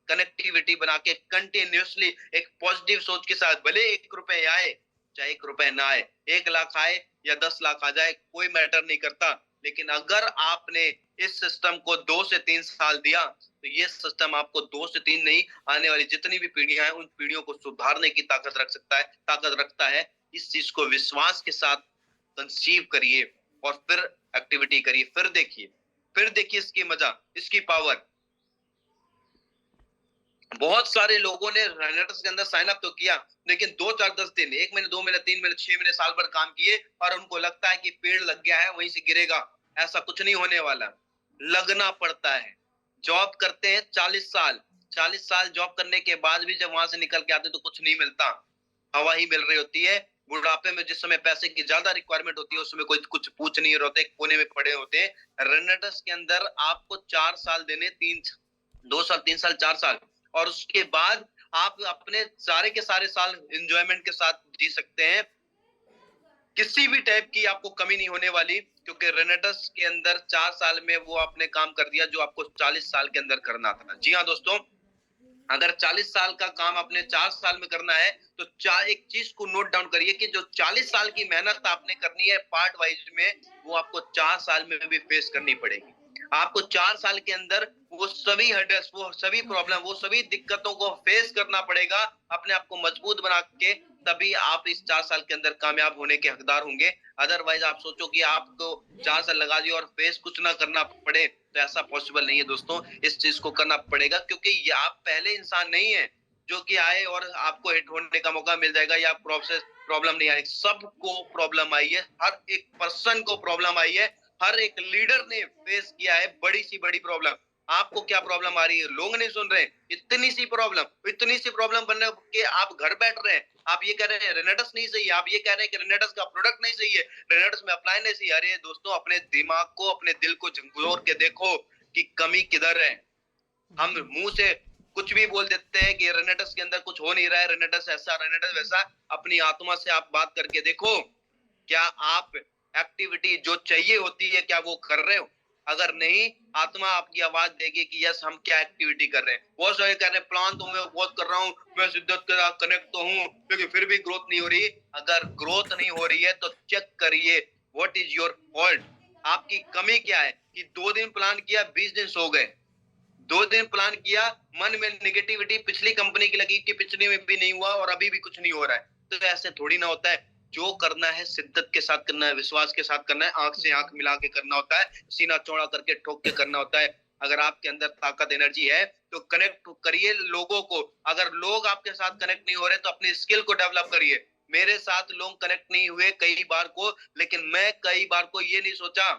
कनेक्टिविटी बना के कंटिन्यूसली एक पॉजिटिव सोच के साथ। भले 1 रुपए आए चाहे 1 रुपए ना आए, 1 लाख आए या 10 लाख आ जाए, कोई मैटर नहीं करता, लेकिन अगर आपने इस सिस्टम को 2 से 3 साल दिया तो ये सिस्टम आपको 2 से 3 नहीं, आने वाली जितनी भी पीढ़ियां हैं उन पीढ़ियों को सुधारने की ताकत रखता है। इस चीज को विश्वास के साथ कंसीव करिए और फिर एक्टिविटी करिए, फिर देखिए इसकी मजा, इसकी पावर। बहुत सारे लोगों ने रेनेटस के अंदर साइन अप तो किया, लेकिन 2 4 10 दिन, 1 महीने, 2 महीने, 3 महीने, 6 महीने, साल भर काम किए और उनको लगता है कि पेड़ लग गया है वहीं से गिरेगा। ऐसा कुछ नहीं होने वाला। लगना पड़ता है। जॉब करते हैं 40 साल, 40 साल जॉब करने के बाद भी जब वहां से निकल के आते तो कुछ नहीं मिलता, हवा ही मिल रही होती है। बुढ़ापे में जिस समय पैसे की ज्यादा रिक्वायरमेंट होती है उस समय कोई कुछ पूछ नहीं रहे, कोने में पड़े होते हैं। रेनेटस के अंदर आपको 4 साल देने, 2 साल, 3 साल, 4 साल, और उसके बाद आप अपने सारे के सारे साल एंजॉयमेंट के साथ जी सकते हैं। किसी भी टाइप की आपको कमी नहीं होने वाली, क्योंकि रेनेटस के अंदर 4 साल में वो आपने काम कर दिया जो आपको 40 साल के अंदर करना था। जी हाँ दोस्तों, अगर 40 साल का काम अपने 4 साल में करना है तो एक चीज को नोट डाउन करिए कि जो 40 साल की मेहनत आपने करनी है पार्ट वाइज में, वो आपको 4 साल में भी फेस करनी पड़ेगी। आपको 4 साल के अंदर वो सभी हर्डल्स, वो सभी प्रॉब्लम, वो सभी दिक्कतों को फेस करना पड़ेगा, अपने आप को मजबूत बना के, तभी आप इस 4 साल के अंदर कामयाब होने के हकदार होंगे। अदरवाइज आप सोचो कि आपको 4 साल लगा दिए और फेस कुछ ना करना पड़े, तो ऐसा पॉसिबल नहीं है दोस्तों। इस चीज को करना पड़ेगा, क्योंकि ये आप पहले इंसान नहीं है जो कि आए और आपको हिट होने का मौका मिल जाएगा या प्रोसेस प्रॉब्लम नहीं आई। सबको प्रॉब्लम आई है, हर एक पर्सन को प्रॉब्लम आई है, हर एक लीडर ने फेस किया है बड़ी सी बड़ी प्रॉब्लम। आपको क्या प्रॉब्लम आ रही है? लोग नहीं सुन रहे। इतनी सी प्रॉब्लम बनने के आप घर बैठ रहे हैं। आप ये कह रहे हैं रेनेटस नहीं सही है, आप ये कह रहे हैं कि रेनेटस का प्रोडक्ट नहीं सही है, रेनेटस में अप्लाई नहीं सही। अरे दोस्तों, अपने दिमाग को, अपने दिल को झंझोर के देखो कि कमी किधर है। हम मुंह से कुछ भी बोल देते हैं कि रेनेटस के अंदर कुछ हो नहीं रहा है, रेनेटस ऐसा, रेनेटस वैसा। अपनी आत्मा से आप बात करके देखो, क्या आप एक्टिविटी जो चाहिए होती है क्या वो कर रहे हो? अगर नहीं, आत्मा आपकी आवाज देगी कि यस हम क्या एक्टिविटी कर रहे हैं। बहुत सारे कह रहे हैं प्लान तो मैं बहुत कर रहा हूँ, मैं शिद्दत के साथ कनेक्ट तो हूँ, लेकिन फिर भी ग्रोथ नहीं हो रही। अगर ग्रोथ नहीं हो रही है तो चेक करिए व्हाट इज योर फॉल्ट। आपकी कमी क्या है कि 2 दिन प्लान किया, 20 दिन सो गए। 2 दिन प्लान किया, मन में निगेटिविटी पिछली कंपनी की लगी कि पिछली में भी नहीं हुआ और अभी भी कुछ नहीं हो रहा है। तो ऐसे थोड़ी ना होता है। जो करना है शिद्दत के साथ करना है, विश्वास के साथ करना है, आंख से आंख मिला के करना होता है, सीना चौड़ा करके ठोक के करना होता है। अगर आपके अंदर ताकत, एनर्जी है तो कनेक्ट करिए लोगों को। अगर लोग आपके साथ कनेक्ट नहीं हो रहे तो अपनी स्किल को डेवलप करिए। मेरे साथ लोग कनेक्ट नहीं हुए कई बार को, लेकिन मैं कई बार को ये नहीं सोचा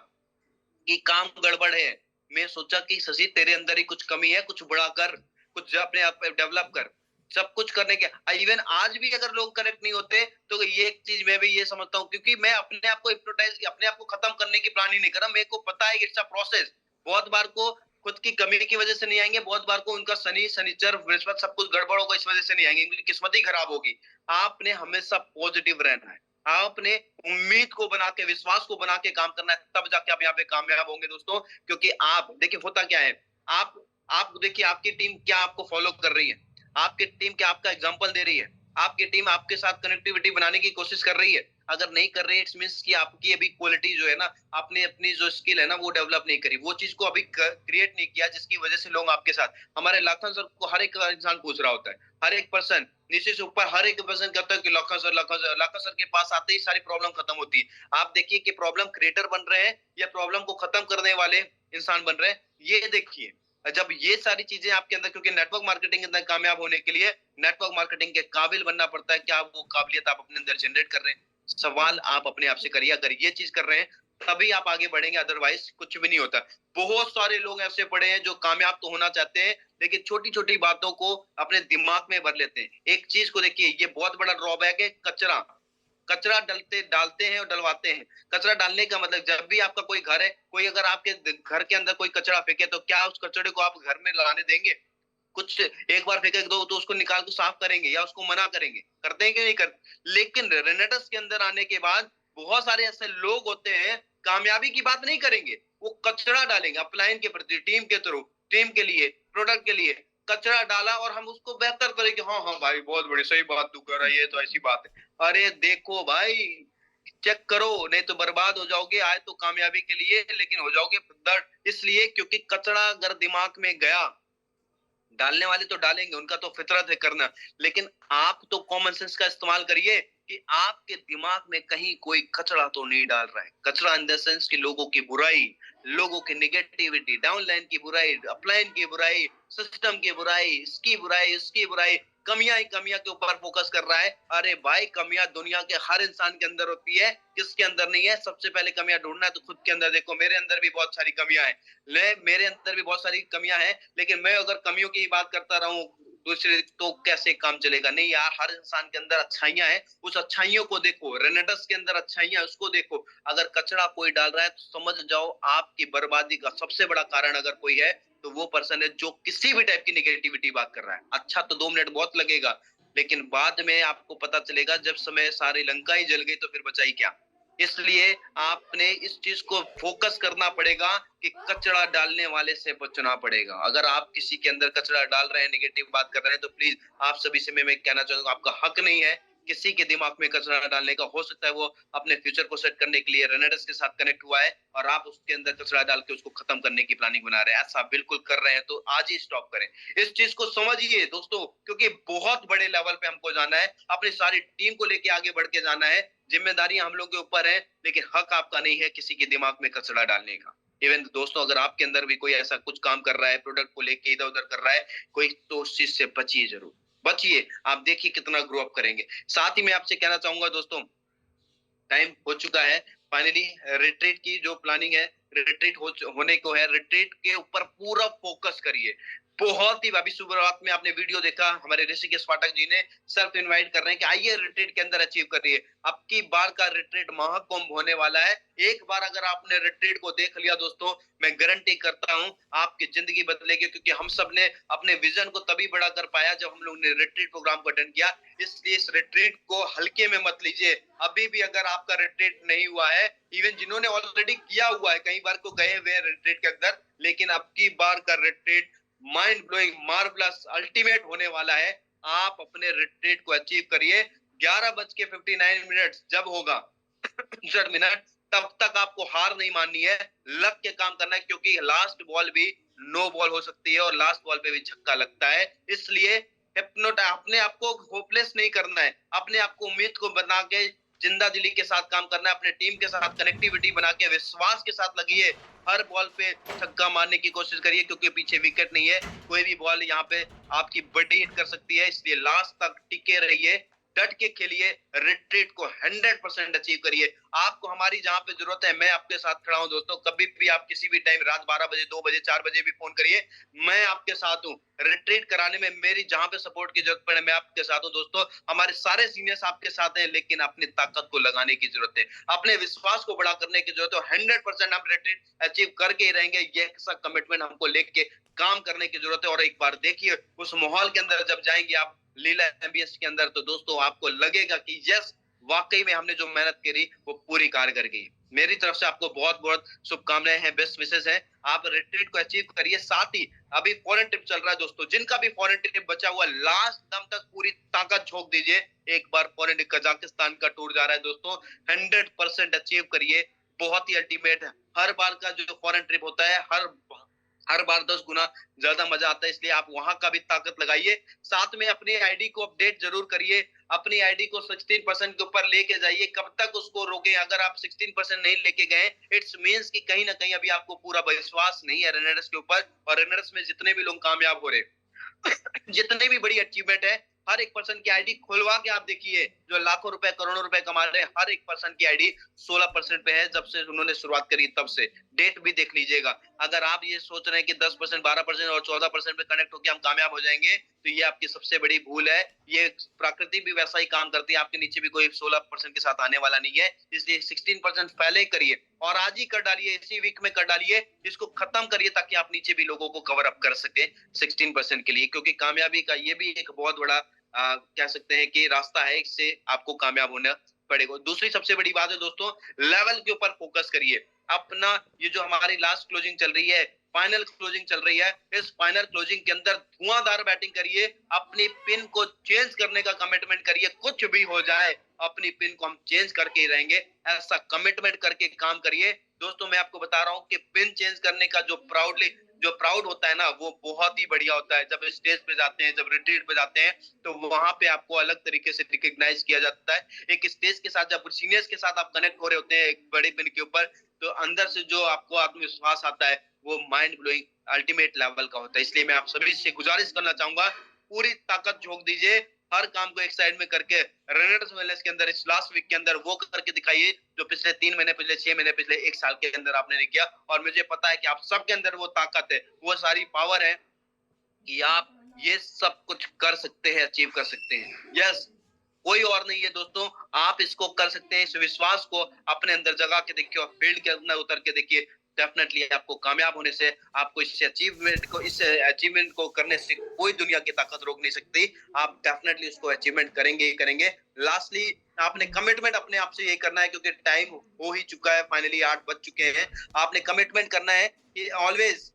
कि काम गड़बड़ है। मैं सोचा कि शशि तेरे अंदर ही कुछ कमी है, कुछ बड़ा कर, कुछ अपने आप पे डेवलप कर। सब कुछ करने के इवन आज भी अगर लोग कनेक्ट नहीं होते तो ये एक चीज मैं भी ये समझता हूँ, क्योंकि मैं अपने आप को हिप्नोटाइज, अपने आप को खत्म करने की प्लान ही नहीं कर रहा। मेरे को पता है इट्स अ प्रोसेस। बहुत बार को खुद की कमी की वजह से नहीं आएंगे, बहुत बार को उनका शनि, शनिचर, बृहस्पति सब कुछ गड़बड़ होगा, इस वजह से नहीं आएंगे, उनकी किस्मत ही खराब होगी। आपने हमेशा पॉजिटिव रहना है, आपने उम्मीद को बना के, विश्वास को बना के काम करना है, तब जाके आप यहाँ पे कामयाब होंगे दोस्तों। क्योंकि आप देखिए होता क्या है, आप देखिए आपकी टीम क्या आपको फॉलो कर रही है, आपकी टीम क्या आपका एग्जांपल दे रही है, आपकी टीम आपके साथ कनेक्टिविटी बनाने की कोशिश कर रही है। अगर नहीं कर रहे इट्स मीन्स कि आपकी अभी क्वालिटी जो है ना, आपने अपनी जो स्किल है ना वो डेवलप नहीं करी, वो चीज को अभी क्रिएट नहीं किया जिसकी वजह से लोग आपके साथ, हमारे लाखन सर को हर एक इंसान पूछ रहा होता है, हर एक पर्सन नीचे से ऊपर हर एक पर्सन कहता है कि लाखन सर के पास आते ही सारी प्रॉब्लम खत्म होती है। आप देखिए कि प्रॉब्लम क्रिएटर बन रहे हैं या प्रॉब्लम को खत्म करने वाले इंसान बन रहे हैं, ये देखिए। जब ये सारी चीजें आपके अंदर, क्योंकि नेटवर्क मार्केटिंग के अंदर कामयाब होने के लिए नेटवर्क मार्केटिंग के काबिल बनना पड़ता है, क्या वो काबिलियत आप अपने अंदर जनरेट कर रहे हैं? सवाल आप अपने आप से करिए, अगर ये चीज कर रहे हैं तभी आप आगे बढ़ेंगे, अदरवाइज कुछ भी नहीं होता। बहुत सारे लोग ऐसे पड़े हैं जो कामयाब तो होना चाहते हैं लेकिन छोटी छोटी बातों को अपने दिमाग में भर लेते हैं। एक चीज को देखिए, ये बहुत बड़ा ड्रॉबैक है, कचरा। कचरा डलते डालते हैं और डलवाते हैं। कचरा डालने का मतलब, जब भी आपका कोई घर है, कोई अगर आपके घर के अंदर कोई कचरा फेंके तो क्या उस कचरे को आप घर में लाने देंगे? कुछ एक बार फेंके दो तो उसको निकाल के साफ करेंगे या उसको मना करेंगे? करते हैं कि नहीं करते? लेकिन रेनेटस के अंदर आने के बाद बहुत सारे ऐसे लोग होते हैं, कामयाबी की बात नहीं करेंगे, वो कचरा डालेंगे अपलाइन के प्रति, टीम के थ्रू, टीम के लिए, प्रोडक्ट के लिए कचरा डाला और हम उसको बेहतर करेंगे। हाँ हाँ भाई, बहुत बड़ी सही बात तू कर रहा है, ये तो ऐसी बात है। अरे देखो भाई, चेक करो, नहीं तो बर्बाद हो जाओगे। आए तो कामयाबी के लिए लेकिन हो जाओगे दर्द, इसलिए क्योंकि कचरा अगर दिमाग में गया, डालने वाले तो डालेंगे, उनका तो फितरत है करना, लेकिन आप तो कॉमन सेंस का इस्तेमाल करिए कि आपके दिमाग में कहीं कोई कचरा तो नहीं डाल रहा है। कचरा इन द सेंस कि लोगों की बुराई, लोगों की नेगेटिविटी, डाउनलाइन की बुराई, अपलाइन की बुराई, सिस्टम की बुराई, इसकी बुराई, उसकी बुराई, कमियां ही कमियां के ऊपर फोकस कर रहा है। अरे भाई, कमियां दुनिया के हर इंसान के अंदर होती है, किसके अंदर नहीं है? सबसे पहले कमियां ढूंढना है तो खुद के अंदर देखो। मेरे अंदर भी बहुत सारी कमियां हैं, मेरे अंदर भी बहुत सारी कमियां हैं, लेकिन मैं अगर कमियों की बात करता रहूं दूसरे, तो कैसे काम चलेगा? नहीं यार, हर इंसान के अंदर अच्छाइयां हैं, उस अच्छाइयों को देखो। रेनेटस के अंदर अच्छाइयां, उसको देखो। अगर कचरा कोई डाल रहा है तो समझ जाओ आपकी बर्बादी का सबसे बड़ा कारण अगर कोई है तो वो पर्सन है जो किसी भी टाइप की निगेटिविटी बात कर रहा है। अच्छा तो 2 मिनट बहुत लगेगा, लेकिन बाद में आपको पता चलेगा जब समय सारी लंका ही जल गई तो फिर बचा ही क्या। इसलिए आपने इस चीज को फोकस करना पड़ेगा कि कचरा डालने वाले से बचना पड़ेगा। अगर आप किसी के अंदर कचरा डाल रहे हैं, नेगेटिव बात कर रहे हैं, तो प्लीज आप सभी से मैं कहना चाहूंगा, आपका हक नहीं है किसी के दिमाग में कचरा डालने का। हो सकता है वो अपने फ्यूचर को सेट करने के लिए रेनेडस के साथ कनेक्ट हुआ है और आप उसके अंदर कचरा डाल के उसको खत्म करने की प्लानिंग बना रहे हैं। ऐसा बिल्कुल कर रहे हैं तो आज ही स्टॉप करें। इस चीज को समझिए दोस्तों, क्योंकि बहुत बड़े लेवल पे हमको जाना है, अपनी सारी टीम को लेके आगे बढ़ के जाना है। जिम्मेदारियां हम लोग के ऊपर है, लेकिन हक आपका नहीं है किसी के दिमाग में कचरा डालने का। इवन दोस्तों, अगर आपके अंदर भी कोई ऐसा कुछ काम कर रहा है, प्रोडक्ट को लेके इधर उधर कर रहा है कोई, तो उस चीज से बचिए, जरूर बचिए। आप देखिए कितना ग्रो अप करेंगे। साथ ही मैं आपसे कहना चाहूंगा दोस्तों, टाइम हो चुका है फाइनली। रिट्रीट की जो प्लानिंग है, रिट्रीट होने को है, रिट्रीट के ऊपर पूरा फोकस करिए। बहुत ही, अभी शुरुआत में आपने वीडियो देखा, हमारे ऋषिकेश पाठक जी ने सेल्फ इनवाइट कर रहे हैं कि आइए रिट्रीट के अंदर अचीव करिए। अब की बार का रिट्रीट महाकुंभ होने वाला है। एक बार अगर आपने रिट्रीट को देख लिया दोस्तों, मैं गारंटी करता हूं आपकी जिंदगी बदलेगी, क्योंकि हम सब ने अपने विजन को तभी बड़ा कर पाया जब हम लोग ने रिट्रीट प्रोग्राम को अटेंड किया। इसलिए इस रिट्रीट को हल्के में मत लीजिए। अभी भी अगर आपका रिट्रीट नहीं हुआ है, इवन जिन्होंने ऑलरेडी किया हुआ है, कई बार को गए हुए रिट्रीट के अंदर, लेकिन अब की बार का retreat mind blowing, marvellous, ultimate होने वाला है। आप अपने रिट्रीट को अचीव करिए। 11:59 जब होगा 60 मिनट, तब तक आपको हार नहीं माननी है, लग के काम करना है, क्योंकि लास्ट बॉल भी नो बॉल हो सकती है और लास्ट बॉल पे भी छक्का लगता है। इसलिए अपने आप को होपलेस नहीं करना है, अपने आप को उम्मीद को बना के जिंदा दिली के साथ काम करना है, अपने टीम के साथ कनेक्टिविटी बना के विश्वास के साथ लगिए। हर बॉल पे छक्का मारने की कोशिश करिए, क्योंकि पीछे विकेट नहीं है, कोई भी बॉल यहाँ पे आपकी बड़ी हिट कर सकती है। इसलिए लास्ट तक टिके रहिए, डट के खेलिए, रिट्रीट को 100% अचीव करिए। आपको हमारी जहां पे जरूरत है, मैं आपके साथ खड़ा हूं दोस्तों। कभी भी आप किसी भी टाइम, रात 12 बजे, 2 बजे, 4 बजे भी फोन करिए, मैं आपके साथ हूं। रिट्रीट कराने में मेरी जहां पे सपोर्ट की जरूरत पड़े, मैं आपके साथ हूं दोस्तों। हमारे सारे सीनियर्स आपके साथ हैं, लेकिन अपनी ताकत को लगाने की जरूरत है, अपने विश्वास को बड़ा करने की जरूरत है। 100% हम रिट्रीट अचीव करके ही रहेंगे, ये ऐसा कमिटमेंट हमको लेके काम करने की जरूरत है। और एक बार देखिए उस माहौल के अंदर जब जाएंगे आप, लीला एमबीएस के अंदर, तो दोस्तों आपको लगेगा कि यस, वाकई में हमने जो मेहनत करी वो पूरी कारगर गई। मेरी तरफ से आपको बहुत बहुत शुभकामनाएं हैं, बेस्ट विशेष है। आप रिट्रीट को अचीव करिए। साथ ही अभी फॉरेन ट्रिप चल रहा है दोस्तों, जिनका भी फॉरेन ट्रिप बचा हुआ लास्ट दम तक पूरी ताकत झोंक दीजिए। एक बार फॉरेन कजाकिस्तान का टूर जा रहा है दोस्तों, 100% अचीव करिए। बहुत ही अल्टीमेट है। हर बार का जो फॉरेन ट्रिप होता है, हर बार 10 गुना ज्यादा मजा आता है, इसलिए आप वहां का भी ताकत लगाइए। साथ में अपनी आईडी को अपडेट जरूर करिए। अपनी आईडी को 16% के ऊपर लेके जाइए। कब तक उसको रोके? अगर आप 16% नहीं लेके गए, इट्स मींस कि कहीं ना कहीं अभी आपको पूरा विश्वास नहीं है रेनेडस के ऊपर। और रेनेडस में जितने भी लोग कामयाब हो रहे जितने भी बड़ी अचीवमेंट है, हर एक पर्सन की आईडी खुलवा के आप देखिए। जो लाखों रुपए करोड़ों रुपए कमा रहे हैं, हर एक पर्सन की आईडी 16% पे है जब से उन्होंने शुरुआत करी तब से। डेट भी देख लीजिएगा। अगर आप ये सोच रहे हैं कि 10%, 12% और 14% पे कनेक्ट होकर हम कामयाब हो जाएंगे, तो ये आपकी सबसे बड़ी भूल है। ये प्रकृति भी वैसा ही काम करती है। आपके नीचे भी कोई 16% के साथ आने वाला नहीं है, इसलिए 16% पहले ही करिए और आज ही कर डालिए, इसी वीक में कर डालिए। इसको खत्म करिए ताकि आप नीचे भी लोगों को कवर अप कर सके 16% के लिए, क्योंकि कामयाबी का ये भी एक बहुत बड़ा कह सकते हैं कि रास्ता है। इससे आपको कामयाब होना पड़ेगा। दूसरी सबसे बड़ी बात है दोस्तों, लेवल के ऊपर फोकस करिए। अपना ये जो हमारी लास्ट क्लोजिंग चल रही है, फाइनल क्लोजिंग चल रही है, इस फाइनल क्लोजिंग के अंदर धुआंधार बैटिंग करिए। अपनी पिन को चेंज करने का कमिटमेंट करिए। कुछ भी हो जाए, अपनी पिन को हम चेंज करके ही रहेंगे, ऐसा कमिटमेंट करके काम करिए। दोस्तों मैं आपको बता रहा हूं कि पिन चेंज करने का जो प्राउड होता है ना, वो बहुत ही बढ़िया होता है। जब स्टेज पे जाते हैं, जब रिट्रीट पे जाते हैं, तो वहां पे आपको अलग तरीके से रिकॉग्नाइज किया जाता है। एक स्टेज के साथ जब सीनियर्स के साथ आप कनेक्ट हो रहे होते हैं एक बड़े पिन के ऊपर, तो अंदर से जो आपको आत्मविश्वास आता है, वो माइंड ब्लोइंग अल्टीमेट लेवल का होता है। इसलिए मैं आप सभी से गुजारिश करना चाहूंगा, पूरी ताकत झोंक दीजिए। हर काम को एक साइड में करके रेनेडस वेलनेस के अंदर इस लास्ट वीक के अंदर वो करके दिखाइए जो पिछले 3 महीने, पिछले 6 महीने, पिछले 1 साल के अंदर आपने नहीं किया। और मुझे पता है कि आप सबके अंदर वो ताकत है, वो सारी पावर है कि आप ये सब कुछ कर सकते हैं, अचीव कर सकते हैं। यस, कोई और नहीं है दोस्तों, आप इसको कर सकते हैं। इस विश्वास को अपने अंदर जगा के देखिए और फील्ड के अंदर उतर के देखिए। डेफिनेटली आपको कामयाब होने से, आपको इस अचीवमेंट को करने से कोई दुनिया की ताकत रोक नहीं सकती। आप डेफिनेटली उसको अचीवमेंट करेंगे ही करेंगे। लास्टली आपने कमिटमेंट अपने आप से ये करना है, क्योंकि टाइम हो ही चुका है, फाइनली 8 बज चुके हैं। आपने कमिटमेंट करना है कि always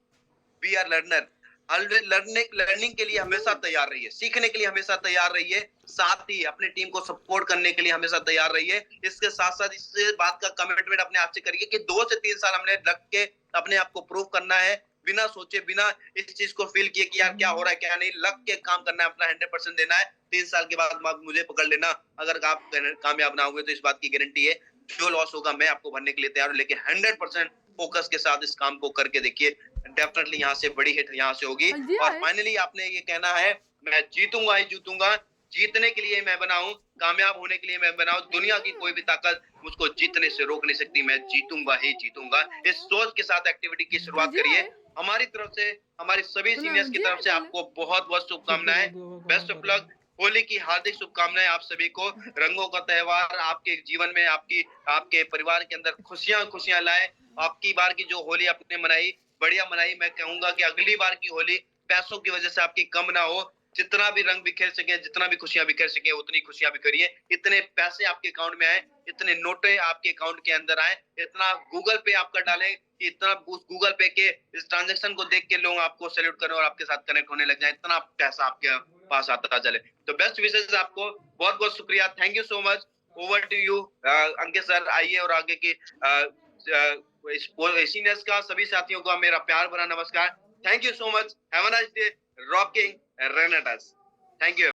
be are learner. Learning के लिए हमेशा तैयार रहिए, सीखने के लिए हमेशा तैयार रहिए। साथ ही अपनी टीम को सपोर्ट करने के लिए हमेशा तैयार रहिए। इसके साथ साथ इस बात का कमिटमेंट अपने आप से करिए कि 2 से 3 साल हमने लग के अपने आप को प्रूव करना है, बिना सोचे, बिना इस चीज को फील किए कि यार क्या हो रहा है क्या नहीं, लग के काम करना है, अपना 100% देना है। 3 साल के बाद मुझे पकड़ लेना। अगर आप कामयाब ना हुए तो इस बात की गारंटी है, जो लॉस होगा मैं आपको भरने के लिए तैयार हूँ, लेकिन 100% फोकस के साथ इस काम को करके देखिए। डेफिनेटली यहाँ से बड़ी हिट यहाँ से होगी। हाँ जी, और आए। फाइनली आपने ये कहना है, मैं जीतूंगा ही जीतूंगा। जीतने के लिए मैं बना हूं, कामयाब होने के लिए मैं बना हूं। दुनिया की कोई भी ताकत मुझको जीतने से रोक नहीं सकती। मैं जीतूंगा ही जीतूंगा। इस सोच के साथ एक्टिविटी की हाँ शुरुआत जी, करिए। आए। हमारी तरफ से, हमारी सभी बोला सीनियर्स हाँ की जी, तरफ आए से बोले। आपको बहुत बहुत शुभकामनाएं। Best of luck. होली की हार्दिक शुभकामनाएं आप सभी को। रंगों का त्योहार आपके जीवन में, आपके परिवार के अंदर खुशियां खुशियां लाए। आपकी बार की जो होली आपने मनाई, बढ़िया मनाई। मैं कहूंगा कि अगली बार की होली पैसों की वजह से आपकी कम ना हो। जितना भी रंग बिखेर सके, जितना भी खुशियां बिखेर सके, उतनी खुशियां बिखेरिए। इतने पैसे आपके अकाउंट में आए, इतने नोटे आपके अकाउंट के अंदर आए, इतना गूगल पे आपका डालें कि इतना उस गूगल पे के इस ट्रांजेक्शन को देख के लोग आपको सैल्यूट करें और आपके साथ कनेक्ट होने लग जाए। इतना पैसा आपके पास आता चले। तो बेस्ट विशेष आपको, बहुत बहुत शुक्रिया। Thank you so much. Over to you Ankit sir. आइए और आगे की सीनियर्स का सभी साथियों का मेरा प्यार भरा नमस्कार। Thank you so much. Have a nice day. Rocking Renaissance. Thank you.